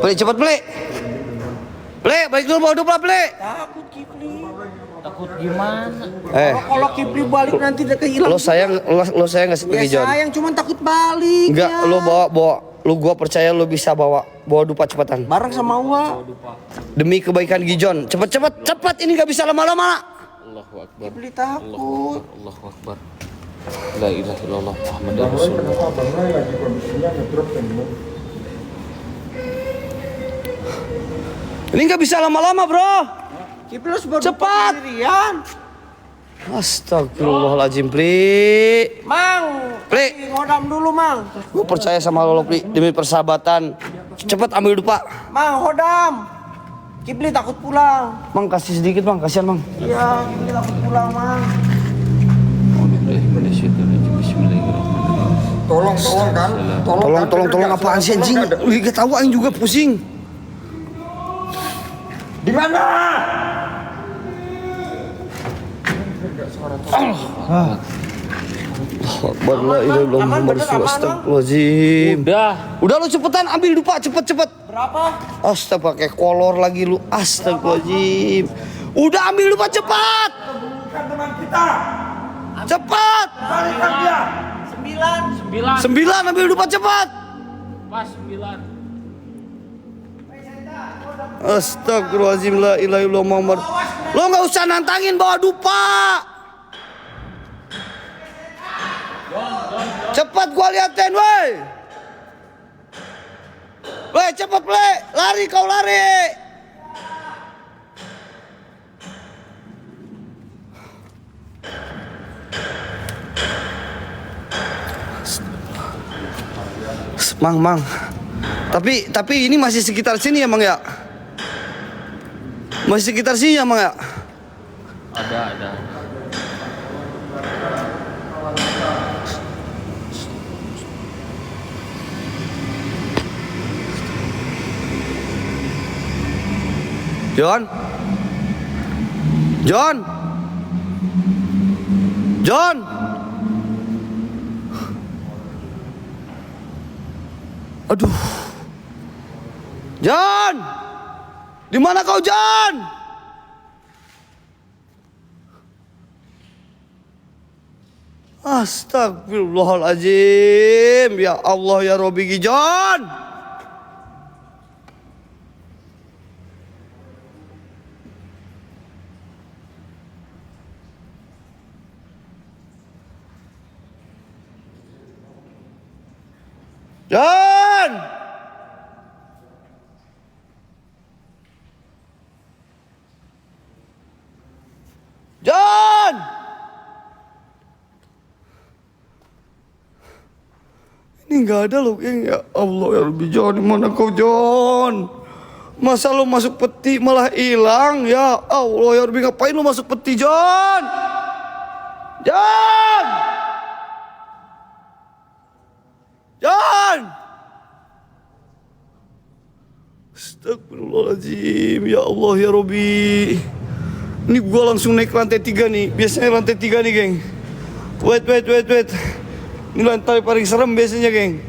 Pli cepet Pli. Pli balik dulu bawa dupa Pli. Takut Kipli. Takut gimana? Kalau Kipli balik nanti dia kehilangan. Lo sayang gak sih Ya Gijon? sayang, cuman takut balik. Enggak, ya. lo bawa. Lu gua percaya lu bisa bawa dupa cepetan. Bareng sama Uwa. Demi kebaikan Gijon. Cepet ini gak bisa lama-lama. Allahu Akbar. Kipli takut. Allahu Akbar. La ilaha illallah Muhammadur Rasulullah. Kenapa abangnya lagi kondisinya ngedrop kan bro? Ini gak bisa lama-lama bro. Kipli harus bawa Cepat. sendirian. Astagfirullahaladzim Pli. Mang, Pli. ngodam dulu Mang. Gue percaya sama lo Pli. Demi persahabatan. Cepet ambil dupa. Mang, hodam. Kipli takut pulang. Mang kasih sedikit Bang, kasihan Bang. Iya, Kipli takut pulang Mang. Tolong kan? Tolong apaan sih anjing? Liga tahu aing juga pusing. Di mana? Akbar la ilaha illallah Muhammadur Rasulullah. Astagfirullahaladzim. Udah lu cepetan ambil dupa cepet. Berapa? Astaga pakai kolor lagi lu. Astagfirullahaladzim. Udah ambil dupa cepat. Bukan teman kita. Cepat. Balikan dia. 9. 9 ambil dupa cepat. Pas 9. Astagfirullahaladzim la ilaha illallah Muhammad. Lo nggak usah nantangin bawa dupa. Cepat gua liatin woi. Woi cepet ple, lari kau lari. Mang. Tapi ini masih sekitar sini ya Mang ya? Masih sekitar sini ya Mang ya? Ada. John. Aduh. John. Di mana kau John? Astagfirullahaladzim. Ya Allah ya Robby John. John! John! Ini nggak ada loh, geng. Ya Allah ya Rabbi John, mana kau John? Masa lo masuk peti malah hilang? Ya Allah ya Rabbi, ngapain lo masuk peti John? John! Astagfirullahaladzim. Ya Allah ya Robby. Ini gua langsung naik lantai 3 nih. Biasanya lantai 3 nih geng. Wait. Ini lantai paling serem biasanya geng.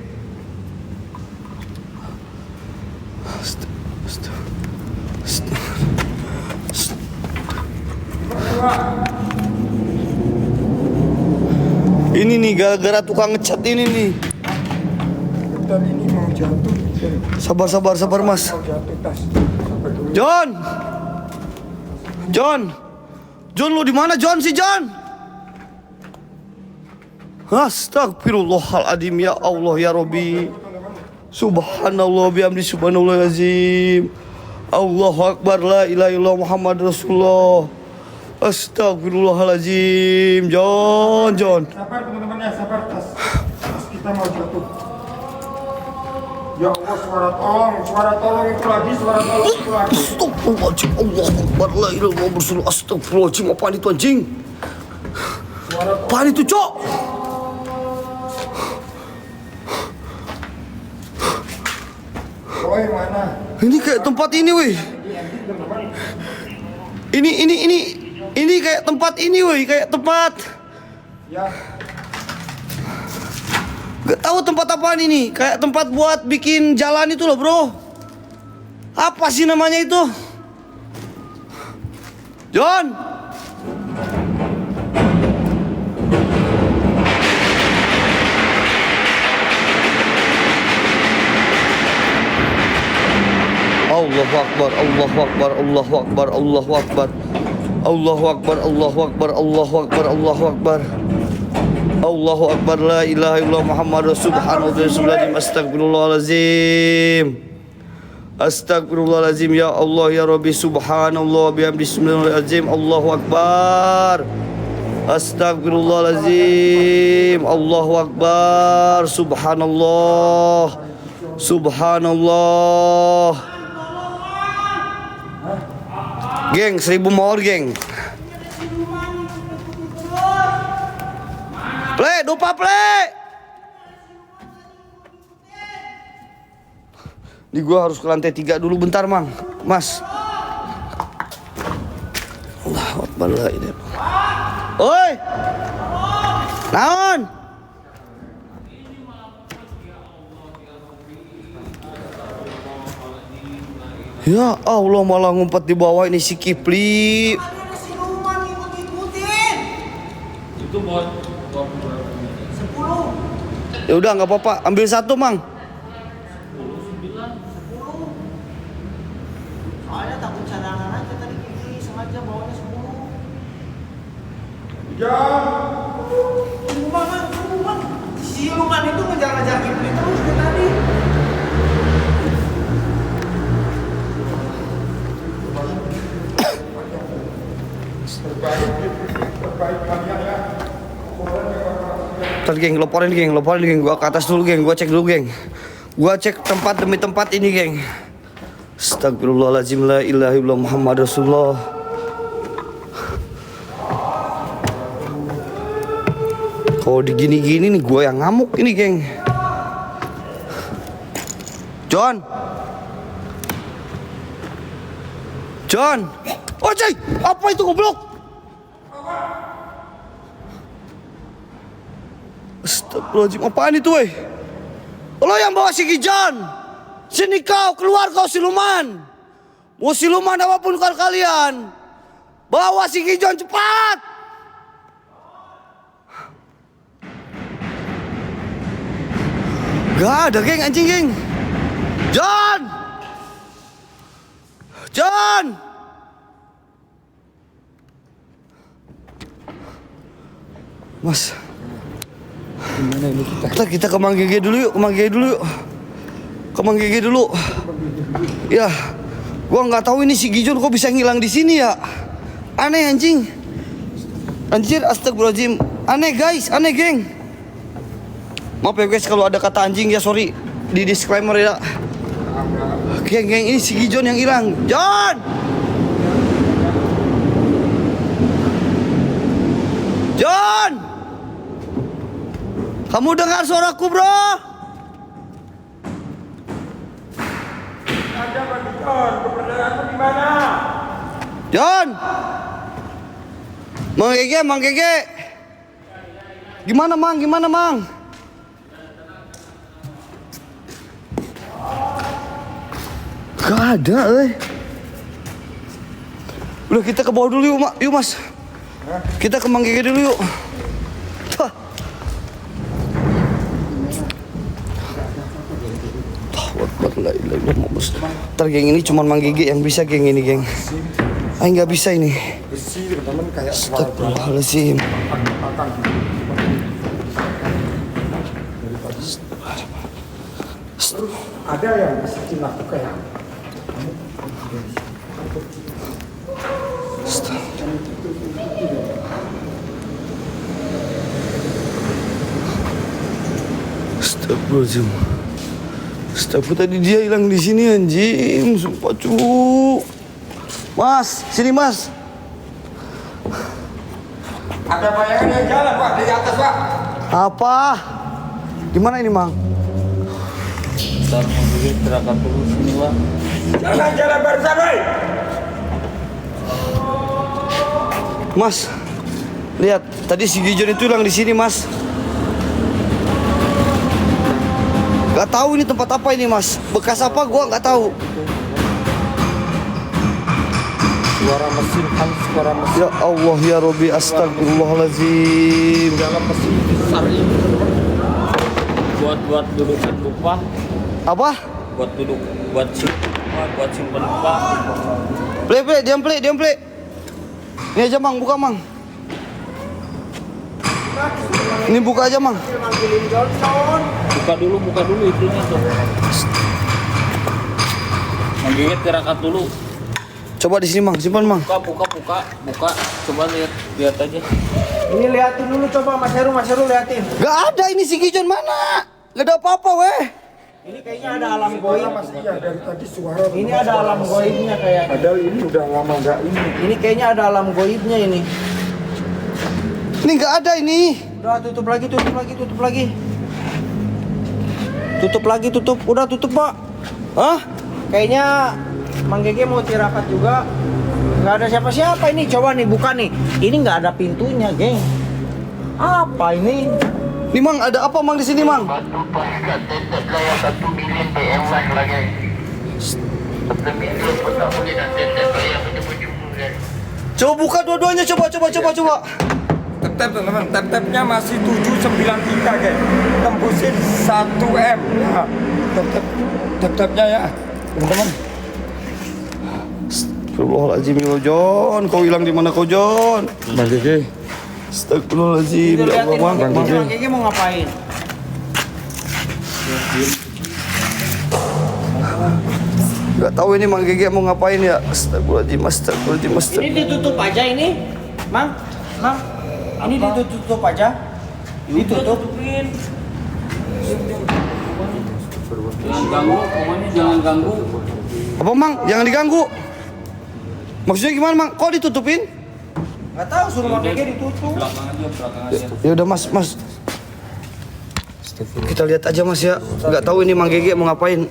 Ini nih gara-gara tukang ngecat ini nih. Dan ini mau jatuh. Sabar mas. Mau jatuh tas. John lu di mana John si John? Astagfirullahaladzim ya Allah ya Robby. Subhanallah bihamdi subhanallahazim. Allahu Akbar la ilaha illallah Muhammadur Rasulullah. Astagfirullahaladzim. John. Sabar teman-teman ya, sabar tas. Kita mau jatuh. Ya Allah, suara tolong itu lagi. Astagfirullahaladzim. Allahu Akbar la ilaha illallah Rasulullah. Astagfirullahaladzim. Apaan itu anjing? Apaan itu, Cok? Woi mana? Ini kayak tempat ini, weh. Ini kayak tempat ini, weh, kayak tempat. Ya, Gak tahu tempat apaan ini. Kayak tempat buat bikin jalan itu loh, bro. Apa sih namanya itu? John. Allahu Akbar, Allahu Akbar, Allahu Akbar, Allahu Akbar. Allahu Akbar, Allahu Akbar, Allahu Akbar, Allahu Akbar. Allahu Akbar, la ilaha illallah Muhammad Rasulullah, astagfirullahalazim. Astagfirullahalazim, ya Allah ya Rabbi, subhanallah bihamdi, bismillahirrahmanirrahim. Allahu Akbar. Astagfirullahalazim. Allahu Akbar. Subhanallah. Subhanallah. Geng, 1000 mohon, geng. Play, dupa play. Ini gua harus ke lantai 3 dulu bentar, Mang. Mas. Allahu Akbar, la ilaha illallah. Oi. Naon? Ya Allah, malah ngumpet di bawah ini si Kipli. Itu buat Ya udah nggak apa-apa, ambil satu, Mang. Soalnya takut cadangan aja tadi Kiki sengaja bawanya 10. ya. Tunggu bang, tunggu bang. Si Luman itu ngejar-ngejar Kiki terus dari tadi. Terbaik kalian ya. Ntar geng, laporin geng, gua ke atas dulu geng, gua cek dulu geng. Gua cek tempat demi tempat ini geng. Astagfirullahaladzim, la ilaha illallah Muhammad Rasulullah. Kalau digini-gini nih gua yang ngamuk ini geng. John. John. Oh cuy, apa itu goblok? Astagfirullahaladzim, apaan itu weh? Lo yang bawa si Gijon. Sini kau, keluar kau siluman. Mau siluman apapun kalian. Bawa si Gijon cepat. Gak ada geng, anjing geng. John. John. Mas. Gimana ini kita ke Mang Gege dulu yuk, ke Mang Gege dulu yuk. Ke Mang Gege dulu. Ya, gua nggak tahu ini si Gijon kok bisa ngilang di sini ya. Aneh anjing. Anjir, astagfirullahaladzim. Aneh guys, aneh geng. Maaf ya guys kalau ada kata anjing ya, sorry. Di disclaimer ya. Geng, ini si Gijon yang hilang. John! John! Kamu dengar suaraku, bro? Ada Bang John, keberadaanmu di mana? John! Mang Gege. Gimana, Mang? Gak ada, Udah kita ke bawah dulu yuk, Mas. Kita ke Mang Gege dulu yuk. Hah. Ntar geng ini cuma Mang Gege yang bisa geng ini geng. Ayo nggak bisa ini. Astagfirullahaladzim. Ada yang bisa dilakukan ya? Astagfirullahaladzim. Astagfirullah, tadi dia hilang di sini anjing, sumpah cu. Mas, sini Mas. Ada bayangan yang jalan Pak, dari atas Pak. Apa? Di mana ini, Mang? Ntar menggigit gerakan dulu sini Pak. Jangan jalan barusan, woi. Mas, lihat. Tadi si Gijon itu hilang di sini, Mas. Gak tahu ini tempat apa ini, Mas. Bekas apa gua nggak tahu. Suara mesin kan, suara mesin Ya Allah ya Robbi, astagfirullahaladzim. dalam mesin besar ini. Buat dudukan upah, Apa? buat simpen upah. Play, diam play. Ini aja, Mang, buka, Mang. Ini buka aja, Mang. Buka dulu itunya tuh. Menggigit gerakan dulu. Coba di sini, Mang, simpan, Mang. Buka. Coba lihat aja. Ini liatin dulu coba Mas Heru liatin. Gak ada ini si Gijon mana? Gak ada apa-apa, weh. Ini kayaknya ada alam goib. Mas, iya dari tadi suara. Ini ada alam goibnya kayak. Padahal ini udah lama nggak ini. Ini kayaknya ada alam goibnya ini. Ini gak ada ini. Udah tutup lagi. Udah tutup, Pak. Hah? Kayaknya Mang Gege mau tirakat juga. Nggak ada siapa-siapa ini. Coba nih buka nih. Ini nggak ada pintunya, geng. Apa ini? Nih, Mang, ada apa, Mang, di sini, Mang? Batu pahit tetet lah yang 1 million PM lah lagi. 1 million pun tak boleh nak tetet lah yang ujung-ujung kan. Coba buka dua-duanya, coba. Tetap teman-teman, tetapnya masih 793 guys. Tembusin 1M ya. Tetapnya ya teman-teman. Astagfirullahaladzim, ya Jon. Kau hilang di mana kau, Jon? Bang Gege, Astagfirullahaladzim, ya Allah, Mang. Mang Gege mau ngapain? Gak tahu ini Mang Gege mau ngapain ya. Astagfirullahaladzim. Ini ditutup aja ini, Mang. Ini ditutup aja. Ditutup. Jangan ganggu, pokoknya jangan ganggu. Apa, Mang? Jangan diganggu. Maksudnya gimana, Mang? Kok ditutupin? Nggak tahu suruh Mang Gege ditutup. Belakang aja. Ya udah, Mas. Kita lihat aja, Mas, ya. Gak tahu ini Mang Gege mau ngapain.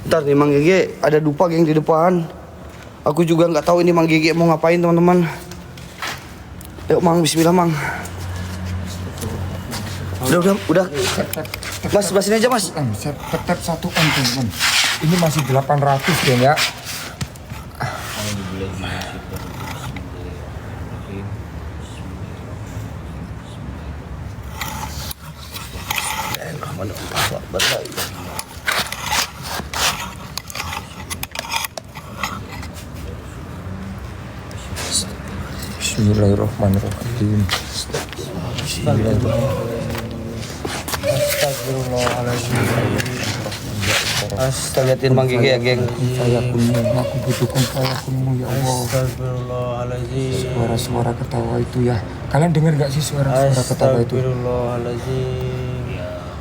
Ntar nih Mang Gege ada dupa geng di depan. Aku juga nggak tahu ini Mang Gege mau ngapain, teman-teman. Yuk, Mang, bismillah, Mang. Udah. Mas, sini aja, Mas. tetap 1M teman-teman. Ini masih 800 geng ya. Bismillahirrahmanirrahim. Liatin Mang Gege ya, geng. Aku butuhkan fayakunmu ya Allah. Astagfirullahaladzim. Suara-suara ketawa itu ya. Kalian dengar gak sih suara-suara ketawa itu? Astagfirullahaladzim.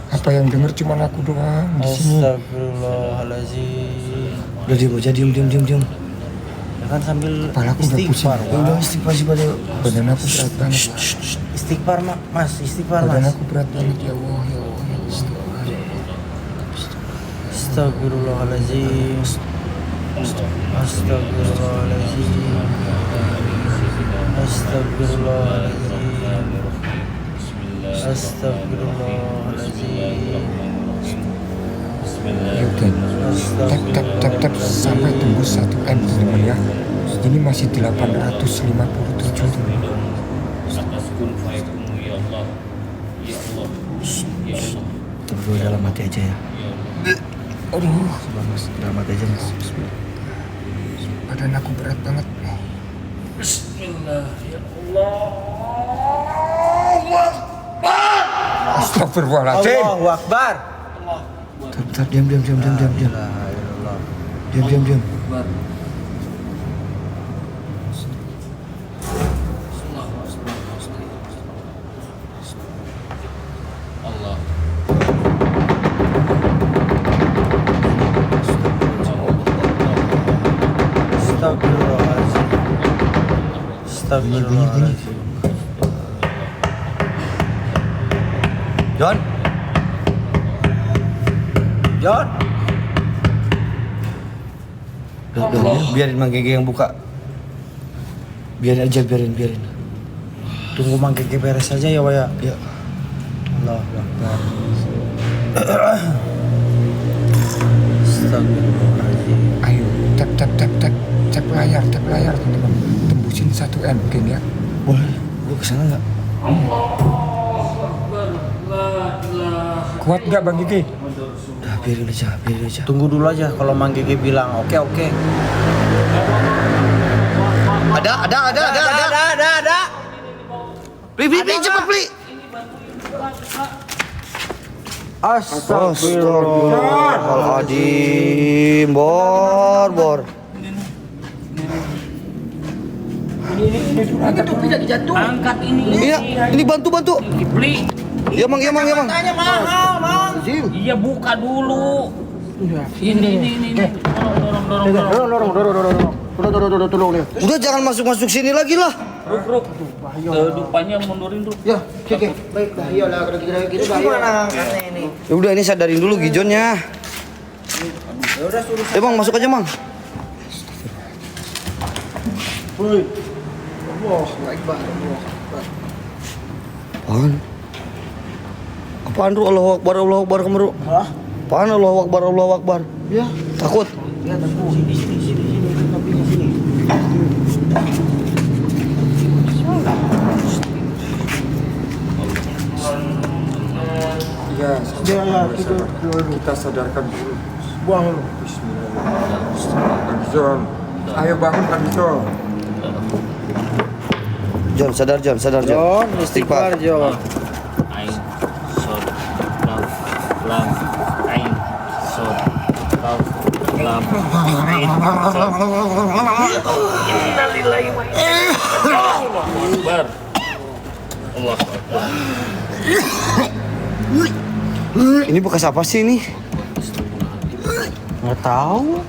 Apa yang dengar cuma aku doang di sini. Astagfirullahaladzim. Udah diam aja, diam. Ya kan sambil Kepala aku udah pusing. istighfar. Ya udah, istighfar sih pada. Badan aku berat banget. Istighfar, Mas. Istighfar, Badan Mas. aku berat banget ya Allah, ya Allah, ya Allah. Astagfirullahaladzim. Astagfirullahaladzim. Ya udah. Tap sampai tembus 1M teman-teman ya. Ini masih 857 teman. Kun fayakun ya Allah. Tunggu dalam hati aja ya. Aduh, Mas, dalam hati aja, Mas. badan aku berat banget. Bismillah ya Allah. Astagfirullahaladzim. Allahu Akbar. Bentar, diam. Diam. Akbar. Allah. Astagfirullahaladzim. Astagfirullahaladzim. John. John. Biarin Mang Gege yang buka. Biarin aja, biarin. Tunggu Mang Gege beres aja ya, Waya. Ya. Allah Akbar. Astagfirullahaladzim. Ayo, tap layar teman-teman. Tembusin 1M mungkin ya. Boleh. Gua kesana nggak? Kuat nggak Bang Gigi? Udah, biarin aja. Tunggu dulu aja kalau Mang Gege bilang oke. Ada. Beli cepet beli. Astagfirullahaladzim. Bor. Angkat ini. Iya, ini bantu. Beli. Ya Mang. Tanya mahal, Mang. Iya buka dulu. Ini. Dorong. Udah jangan masuk sini lagi lah. Ruk. Depannya mundurin dulu. Ya, oke. Baik, iyalah kalau gitu gimana angkatnya ini? Ya udah ini sadarin dulu gijonnya. Ya udah suruh. Mang masuk aja Mang. Woi. Allah Akbar. Apaan Ru? Allahu Akbar kamu Ru? Hah? Apaan Allahu Akbar? Ya. Takut? Ya, tunggu. Sini. Kopinya sini. Ya, Ya, kita sadarkan dulu. buang dulu. Bismillahirrahmanirrahim. Bang John, ayo bangun Bang John. John, sadar John. John, istighfar, John. Ain, sod, lam, ain, sod, lam, ain, sod. Innalillahi wa inna ilaihi raji'un. Allahu Akbar. Allah Akbar. Ini bekas apa sih ini? Nggak tahu.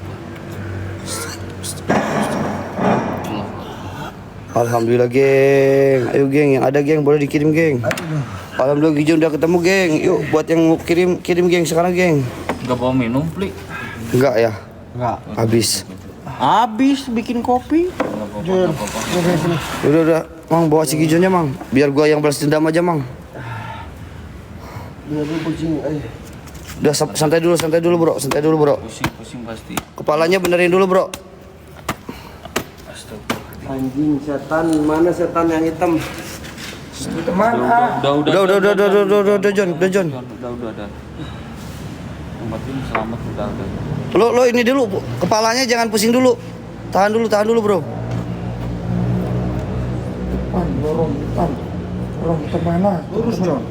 Alhamdulillah geng. Ayo geng, yang ada geng boleh dikirim geng. Alhamdulillah Gijon udah ketemu geng. Yuk buat yang mau kirim geng sekarang geng. Enggak bawa minum, Pli. Enggak ya? Nggak. Habis. Bikin kopi. Udah. Mang bawa si Gijonnya Mang. Biar gua yang balas dendam aja Mang. Udah santai dulu bro. Pusing pasti. Kepalanya benerin dulu bro. Astagfirullah. Anjing setan, mana setan yang hitam? Teman, Udah John. Udah. Yang penting selamat udah. Lo ini dulu, kepalanya jangan pusing dulu. Tahan dulu bro. Lorong hitam mana? Lurus John.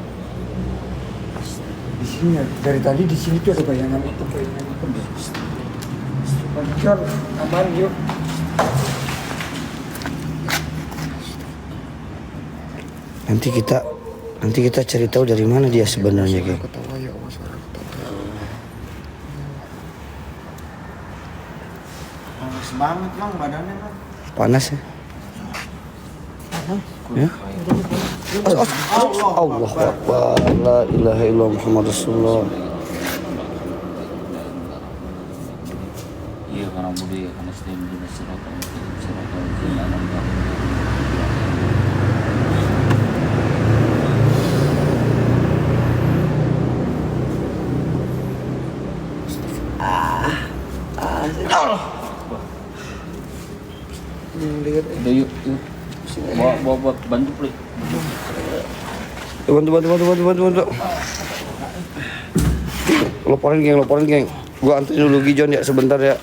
Di sini, dari tadi di sini tuh ada bayangan hitam. Bang John, aman yuk. Nanti kita cari tahu dari mana dia sebenarnya geng. Ketawa ya Allah, suara ketawa. Panas banget, Mang, badannya, Mang. Panas ya? Ya? Allah Akbar. La ilaha illallah Muhammad Rasulullah. Iya karena budaya karena sedang di siratan alam. Udah yuk. Bawa bantu Pli. Bantu. Loporin geng. Gua anterin dulu Gijon ya sebentar ya.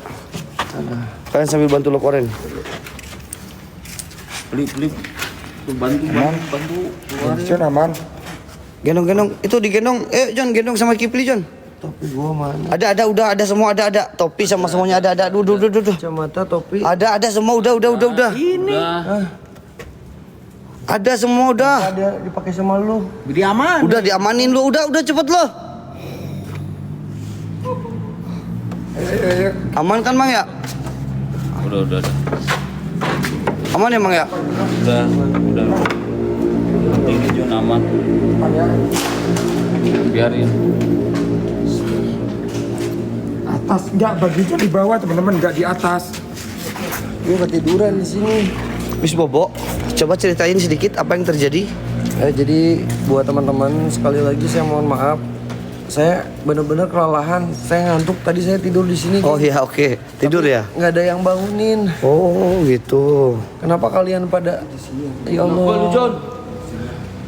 Kalian sambil bantu loporin. Pli. Bantu. Bang John aman. Gendong. Itu digendong. John, gendong sama Kipli John. Topi gua mana? Ada semua ada. Topi sama semuanya ada. Duh. Kacamata, topi. Ada semua udah. Ini. Ada semua udah. Ada dipakai sama lu. Jadi aman. Udah diamanin lu. Udah cepet lo. Ayo. Aman kan Mang ya? Udah. Aman ya, Mang ya? Udah. Penting Jon aman. Biarin. Atas enggak, baginya di bawah teman-teman, enggak di atas. Gue ketiduran di sini. Miss Bobo, coba ceritain sedikit apa yang terjadi. Jadi buat teman-teman sekali lagi saya mohon maaf. Saya benar-benar kelelahan. Saya ngantuk. Tadi saya tidur di sini. Oh iya, oke. Tidur ya? Nggak ada yang bangunin. Oh gitu. Kenapa kalian pada? Ya Apa lu, Allah. Jon?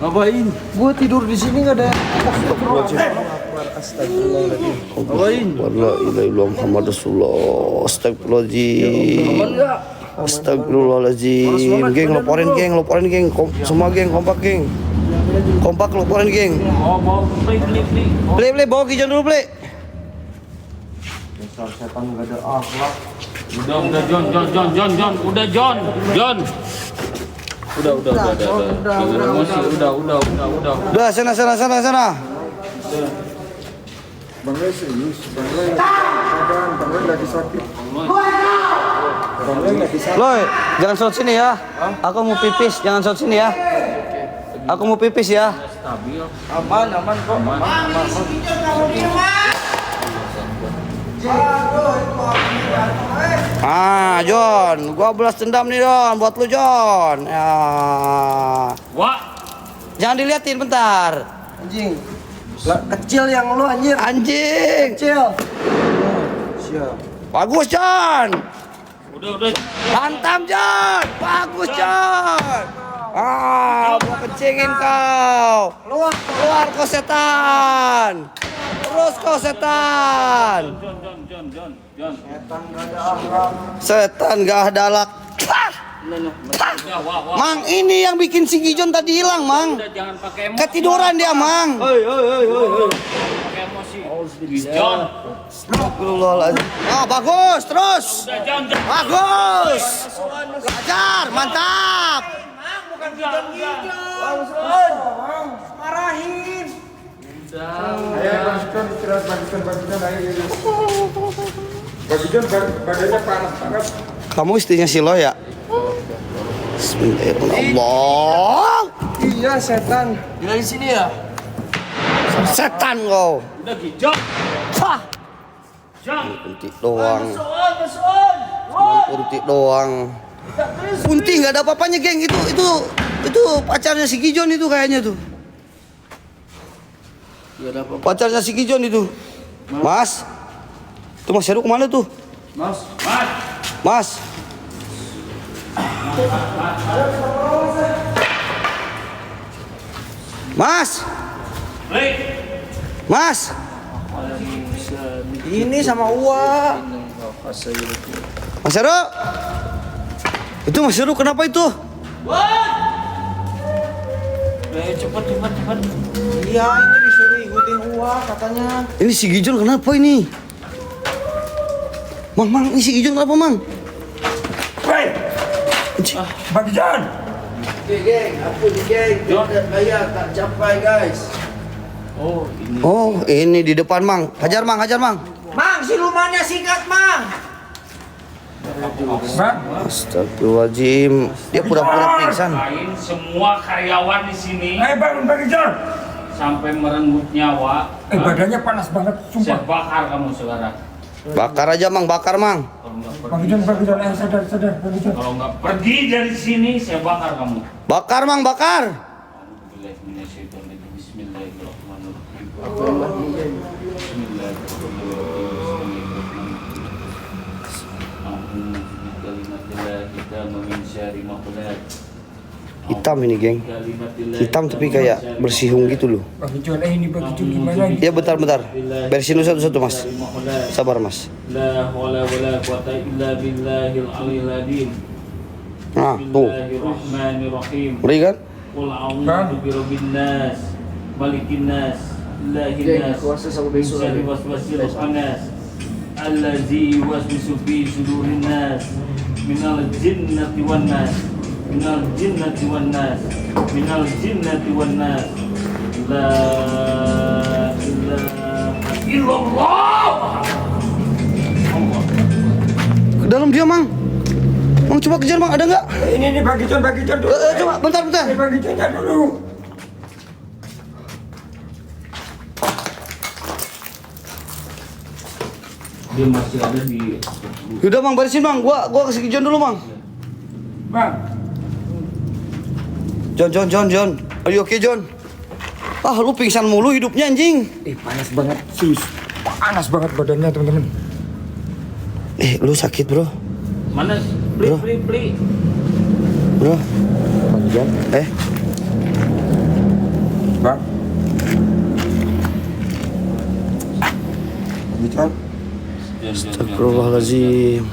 Ngapain? Gue tidur di sini nggak ada. Apain? La ilaha illallah Muhammad Rasulullah. Astagfirullahaladzim. Astagfirullahaladzim. Geng, loporin geng. Semua geng, kompak geng. Kompak loporin geng. Oh, mau play. Play, bawa Gijon dulu, play. Udah, Jon. Udah, Jon. Udah. Emosi, udah. Udah, sana. Bang Lei serius, Bang Lei keadaan, Bang Lei lagi sakit. Bang Lei lagi sakit. Loy, jangan shot sini ya. Aku mau pipis, jangan shot sini ya. Aku mau pipis ya. Stabil. Aman kok. Ah, Jon, gua balas dendam nih, Jon, buat lu, Jon. Ya. Wah, Jangan diliatin bentar. Anjing. Lah, kecil yang lu anjir. Anjing. Kecil. Siap. Bagus, Jon. udah. Hantam, Jon. Bagus, Jon. Ah, gua kencingin kau. Keluar kau setan. Terus kau setan. Jon. Setan gak ada alak. Wah. Mang, ini yang bikin si Gijon tadi hilang, Mang. Udah, jangan pakai emosi. Ketiduran dia, Mang. Pakai emosi. Jon. Astagfirullahaladzim. Ah, bagus, terus. Udah, Jon. Bagus. Belajar, mantap. Marahin. Ayo Bang Jon istirahat, Bang Jon ayo. Bang Jon badannya panas banget. Kamu istrinya Silo ya? Bismillahirrahmanirrahim. Iya setan. Dari sini ya. Setan kau. Udah, Jon. Hah. Jon. Kunti doang. Kunti doang. Kunti nggak ada apa-apanya, geng. Itu pacarnya si Gijon itu kayaknya tuh. Pacarnya si Gijon itu. Mas. Tuh Mas Heru kemana tuh? Mas. Mas. Ini sama Uwa. Mas Heru. Itu Mas Heru kenapa itu? Cepet. Iya, ini disuruh ikutin Uwa katanya. Ini si Gijon kenapa ini? Mang, ini si Gijon kenapa, Mang? Bang Jon. Geng, aku di geng. Kayak tak capai guys. Oh, ini di depan, Mang. Hajar, Mang. Mang, silumannya singkat, Mang. Bang, Astagfirullahaladzim. Dia pura-pura pingsan. Lain semua karyawan di sini ayo bangun Bang Jon. sampai merenggut nyawa. Badannya panas banget, Saya sumpah. bakar kamu sekarang. Bakar aja, Mang. Bakar, Mang. Bang Jon, ayo sadar, Bang Jon. Kalau nggak pergi dari sini, saya bakar kamu. Bakar, Mang. Bakar. Bismillahirrahmanirrahim. Hitam ini, geng. Hitam tapi kayak bersihung gitu loh. Bang Jon, ini Bang Jon gimana ini? Ya, bentar. Bersihin dulu satu-satu, Mas. Sabar, Mas. La haula wala quwata illa billahil aliyil azim. Nah, tuh. Bismillahirrahmanirrahim. Ngeri kan? Qul a'udzu birabbin nas, malikin nas, ilahin nas, min syarri waswasil khannas, allazi yuwaswisu fi sudurin nas, minal jinnati wan nas, minal jinnati wan nas, minal jinnati wan nas. La ilaha illallah. Ke dalam dia, Mang. Mang Mang coba kejar Mang, ada nggak? Ini bagi John dulu. Coba bentar. Ini bagi John dulu. Dia masih ada di. Yaudah Mang, barisin Mang, gua kasih ke John dulu Mang. Bang, John. Are you okay John? Ah lu pingsan mulu hidupnya anjing. panas banget, sus. Panas banget badannya teman-teman. Lu sakit bro? Mana? Bro. Pli. Bro? Panjang. Bang. Bagi John. Astagfirullahaladzim.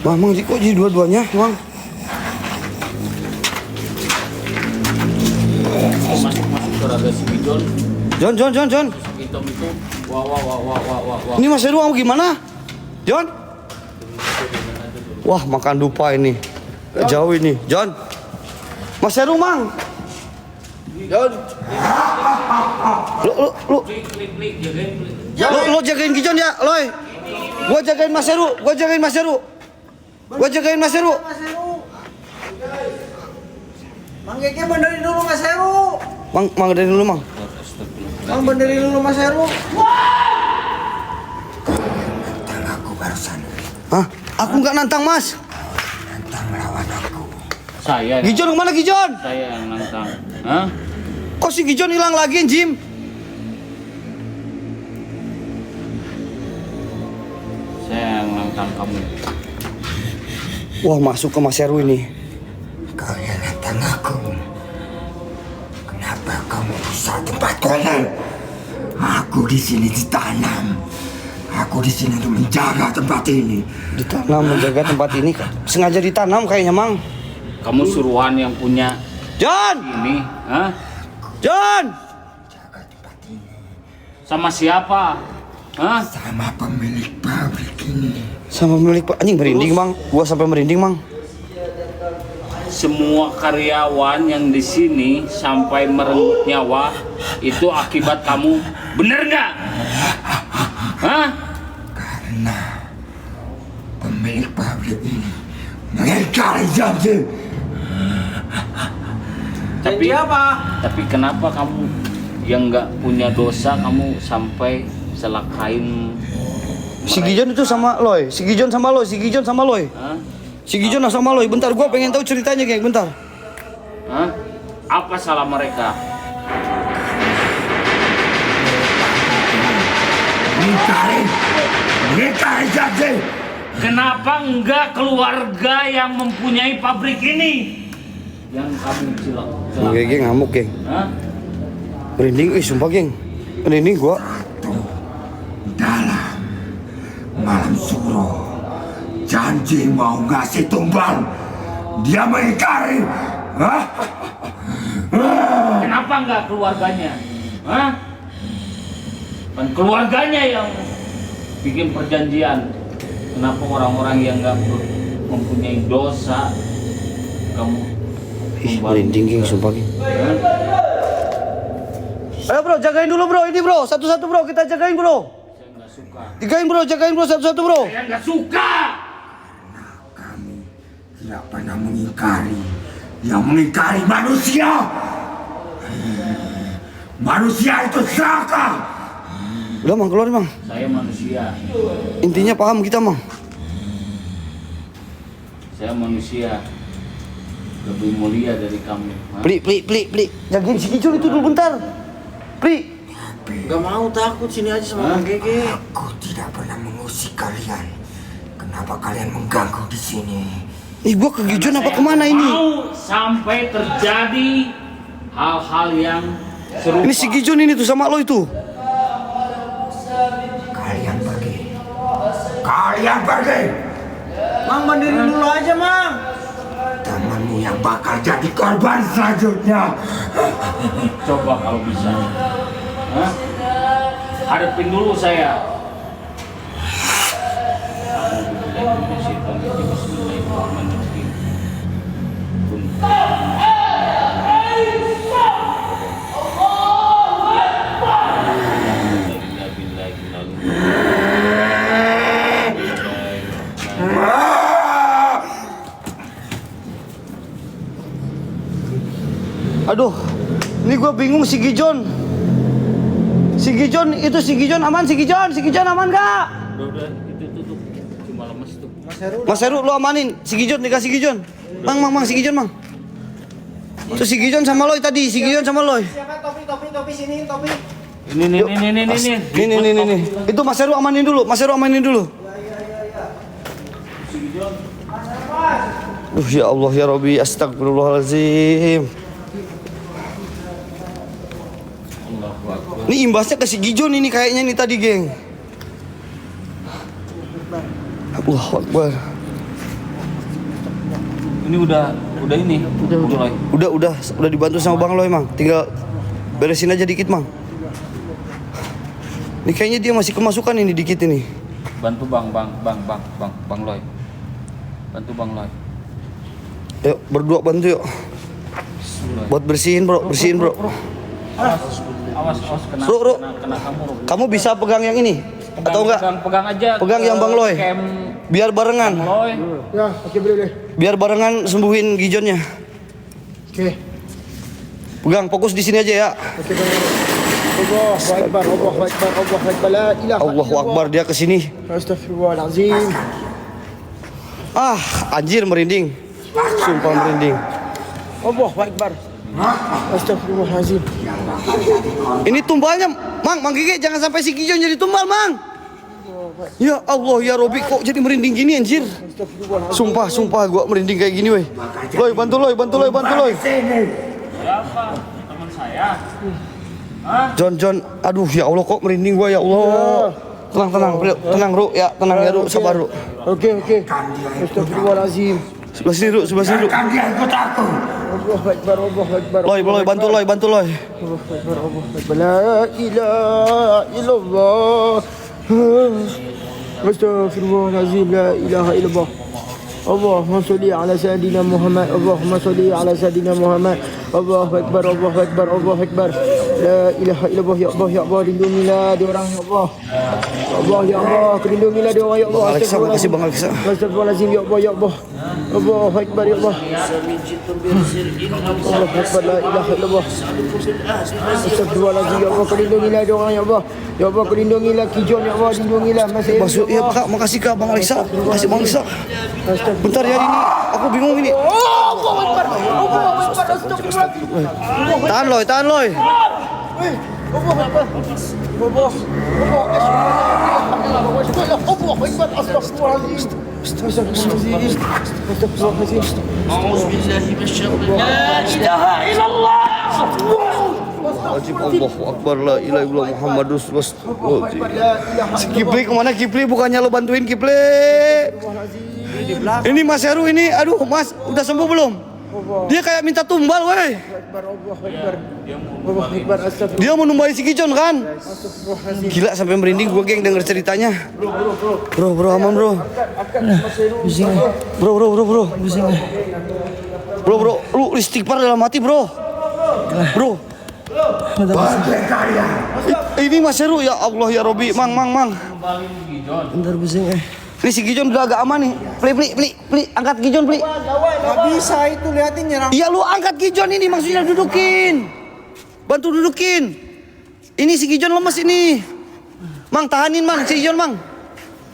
Mang, kok jadi dua-duanya, Mang? Masuk ke raga si John. John. Hitam itu. Wah. Ini Mas Heru mau gimana? John? Wah, makan dupa ini. Jauh ini. John. Mas Heru, Mang. John. Lu Klik, jagain. Lo jagain Gijon ya, Loy. Gua jagain Mas Heru. Mang Gege benerin dulu Mas Heru. Mang dari dulu, Mang. Mang benerin dulu Mas Heru. Nantang aku barusan. Hah? Aku nggak nantang, Mas. Nantang melawan aku. Saya. Gijon kemana Gijon? Saya yang nantang. Hah? Kok si Gijon hilang lagi, Jim? Saya yang nantang kamu. Wah, masuk ke Mas Heru ini. Kau yang nantang aku. Kenapa kamu bisa tempat kolam? Aku di sini ditanam. Aku di sini untuk menjaga tempat ini. Ditanam menjaga tempat ini, sengaja ditanam kayaknya, Mang. Kamu suruhan yang punya John! ini, hah? John! Jaga tempat ini Sama siapa? Hah? sama pemilik pabrik ini. Sama pemilik anjing merinding, Mang. Gua sampai merinding, Mang. Semua karyawan yang di sini sampai merenggut nyawa itu akibat kamu, bener nggak? Hah? Karena pemilik pabrik ini mengingkari janji. Tapi kenapa kamu yang nggak punya dosa kamu sampai celakain Si Gijon itu sama Loy. Si Gijon sama Loy. Hah? Si Gijon sama Loy. Bentar, gua pengen tahu ceritanya, geng. Bentar. Hah? Apa salah mereka? Mengingkari janji. Kenapa enggak keluarga yang mempunyai pabrik ini yang kamu celak? Geng, ngamuk, geng. Hah? Merinding, sumpah, geng. Merinding gua. Dalam malam suruh janji mau ngasih tumbal, dia mengingkari. Hah? Kenapa enggak keluarganya? Hah? Kan keluarganya yang bikin perjanjian. Kenapa orang-orang yang enggak mempunyai dosa kamu Merinding, geng, sumpah, geng. Hah? Ayo, bro, jagain dulu, bro. Ini, bro. Satu-satu, bro. Kita jagain, bro. Saya enggak suka. Jagain, bro. Satu-satu, bro. Saya enggak suka. Kami tidak pernah mengingkari. Yang mengingkari manusia. Manusia itu serakah. Udah, Mang, keluar, Mang. Saya manusia. Intinya paham kita, Mang. Saya manusia. Lebih mulia dari kamu. Hah? Pli. Jagain si Gijon itu dulu bentar. Pli. Gak mau, takut sini aja sama Mang Gege. Aku tidak pernah mengusik kalian. Kenapa kalian mengganggu di sini? Gua ke Gijon apa kemana ini? Mau sampai terjadi hal-hal yang serupa. Ini si Gijon ini tuh sama lo itu. Kalian pergi. Mang benerin dulu aja, Mang. Temanmu yang bakal jadi korban selanjutnya. Coba kalau bisa. Hah? Hadapin dulu saya. Aduh, ini gue bingung si Gijon. Si Gijon itu si Gijon aman, si Gijon aman gak? Udah, itu tuh cuma lemes tuh. Mas Heru lu amanin, si Gijon dikasih Gijon. Mang, si Gijon mang. Tuh si Gijon sama Loy tadi, si Gijon sama Loy. Siapa topi sini topi. Ini. Nih. Itu Mas Heru amanin dulu, Duh ya Allah ya Rabbi, astagfirullahaladzim. Ini imbasnya ke si Gijon ini kayaknya nih tadi, geng. Allahu Akbar. Ini udah ini. Udah dibantu sama Bang Loy, Mang. Tinggal beresin aja dikit, Mang. Ini kayaknya dia masih kemasukan ini dikit ini. Bantu Bang Loy. Bantu Bang Loy. Yuk, berdua bantu yuk. Buat bersihin, Bro. Awas kena Bro. kena kamu. Kamu bisa pegang yang ini atau enggak? Pegang aja. Pegang yang Bang Loy. Biar barengan. Loy. Ya, oke boleh deh. Biar barengan sembuhin Gijonnya. Oke. Pegang, fokus di sini aja ya. Oke, Allahu Akbar, la ilaha Allahu Akbar, dia ke sini. Astagfirullahalazim. Ah, anjir merinding. Sumpah merinding. Allahu Akbar. Astagfirullahalazim. Ini tumbalnya, Mang Gigi jangan sampai si Gijon jadi tumbal, Mang. Ya Allah ya Robi, kok jadi merinding gini anjir. Sumpah gua merinding kayak gini weh. Loy, bantu Loy. Siapa? Teman saya. John, aduh ya Allah kok merinding gua ya Allah. Tenang Ru, ya tenang ya Ru, sabar Ru. Oke. Astagfirullahalazim. Sebelah sini Ru. Allahu Akbar. Loy, bantu Loy. Allahu Akbar. La ilaha illallah. Astagfirullahalazim. La ilaha illallah. Allahumma salli ala sayyidina Muhammad. Allahu Akbar. La ilaha illallah. Ya Allah, lindungilah dia orang ya Allah. Ya Allah, lindungilah dia orang ya Allah. Alexa, makasih Bang Alexa. Astagfirullahalazim ya Allah. Allahu Akbar ya Allah. Allahu Akbar, la ilaha illallah. Astagfirullahalazim ya Allah, lindungilah dia orang ya Allah. Ya Allah, lindungilah Gijon ya Allah, lindungilah masih. Maksud ya Kak, makasih Kak Bang Alexa. Makasih Bang Alexa. Bentar ya ini, aku bingung ini. Allahu Akbar. Astagfirullahalazim. Tahan Loy. Allahu Akbar. Allahu Akbar, la ilaha illallah Muhammadur Rasulullah. Kipli kemana Kipli? Bukannya lo bantuin Kipli? Ini Mas Heru ini, aduh Mas, udah sembuh belum? Dia kayak minta tumbal, weh. Dia mau numbalin si Gijon kan? Gila sampai merinding gue geng denger ceritanya. Bro, aman bro. Bro, lu istighfar dalam hati bro. Ini Mas Heru ya Allah ya Robi, Mang. Bentar pusing Ini si Gijon udah agak aman nih. Pli, angkat Gijon, Pli. Gak bisa itu liatin nyerang. Iya lu angkat Gijon ini maksudnya dudukin. Bantu dudukin. Ini si Gijon lemes ini. Mang tahanin Mang si Gijon Mang.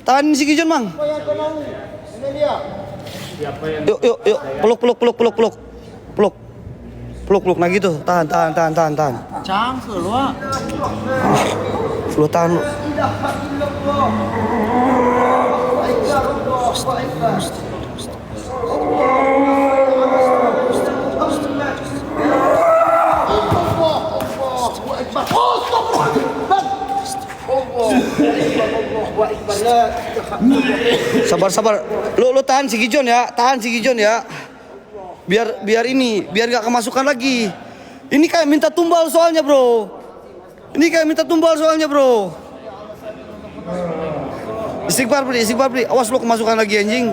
Tahanin si Gijon Mang. Yuk. Peluk. Nah gitu. Tahan. Cang keluar. Lu tahan lu. Sabar. Lu tahan si Gijon ya. Biar gak kemasukan lagi. Ini kayak minta tumbal soalnya, bro. Istighfar, Bri. Awas lu kemasukan lagi anjing.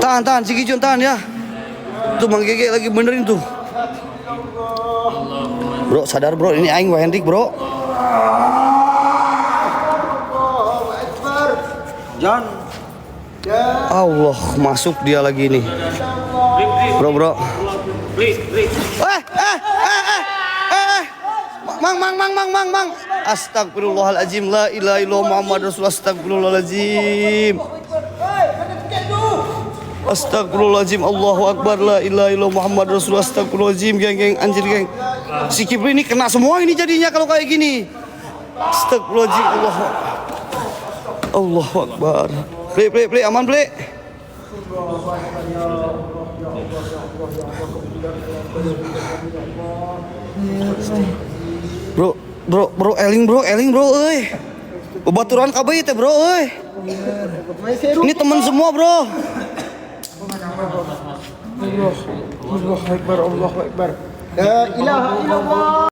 Tahan si Gijon tahan ya. Tuh Mang Gege lagi benerin tuh. Bro, sadar bro, ini aing Hendrik, bro. John, Allah, masuk dia lagi nih. Bro. Mang. Astagfirullahaladzim, la ilaha illallah Muhammad Rasulullah, astagfirullahaladzim. Astagfirullahaladzim, Allahu Akbar, la ilaha illallah Muhammad Rasulullah, astagfirullahaladzim. Geng, anjir geng. Si Kipri ini kena semua ini jadinya kalau kayak gini. Astagfirullahaladzim, Allahu Akbar. Play, aman play. Bro, eling bro, euy. Bebaturan kabeh teh bro, euy. Ini teman semua bro. Allahu Akbar. La ilaha illallah.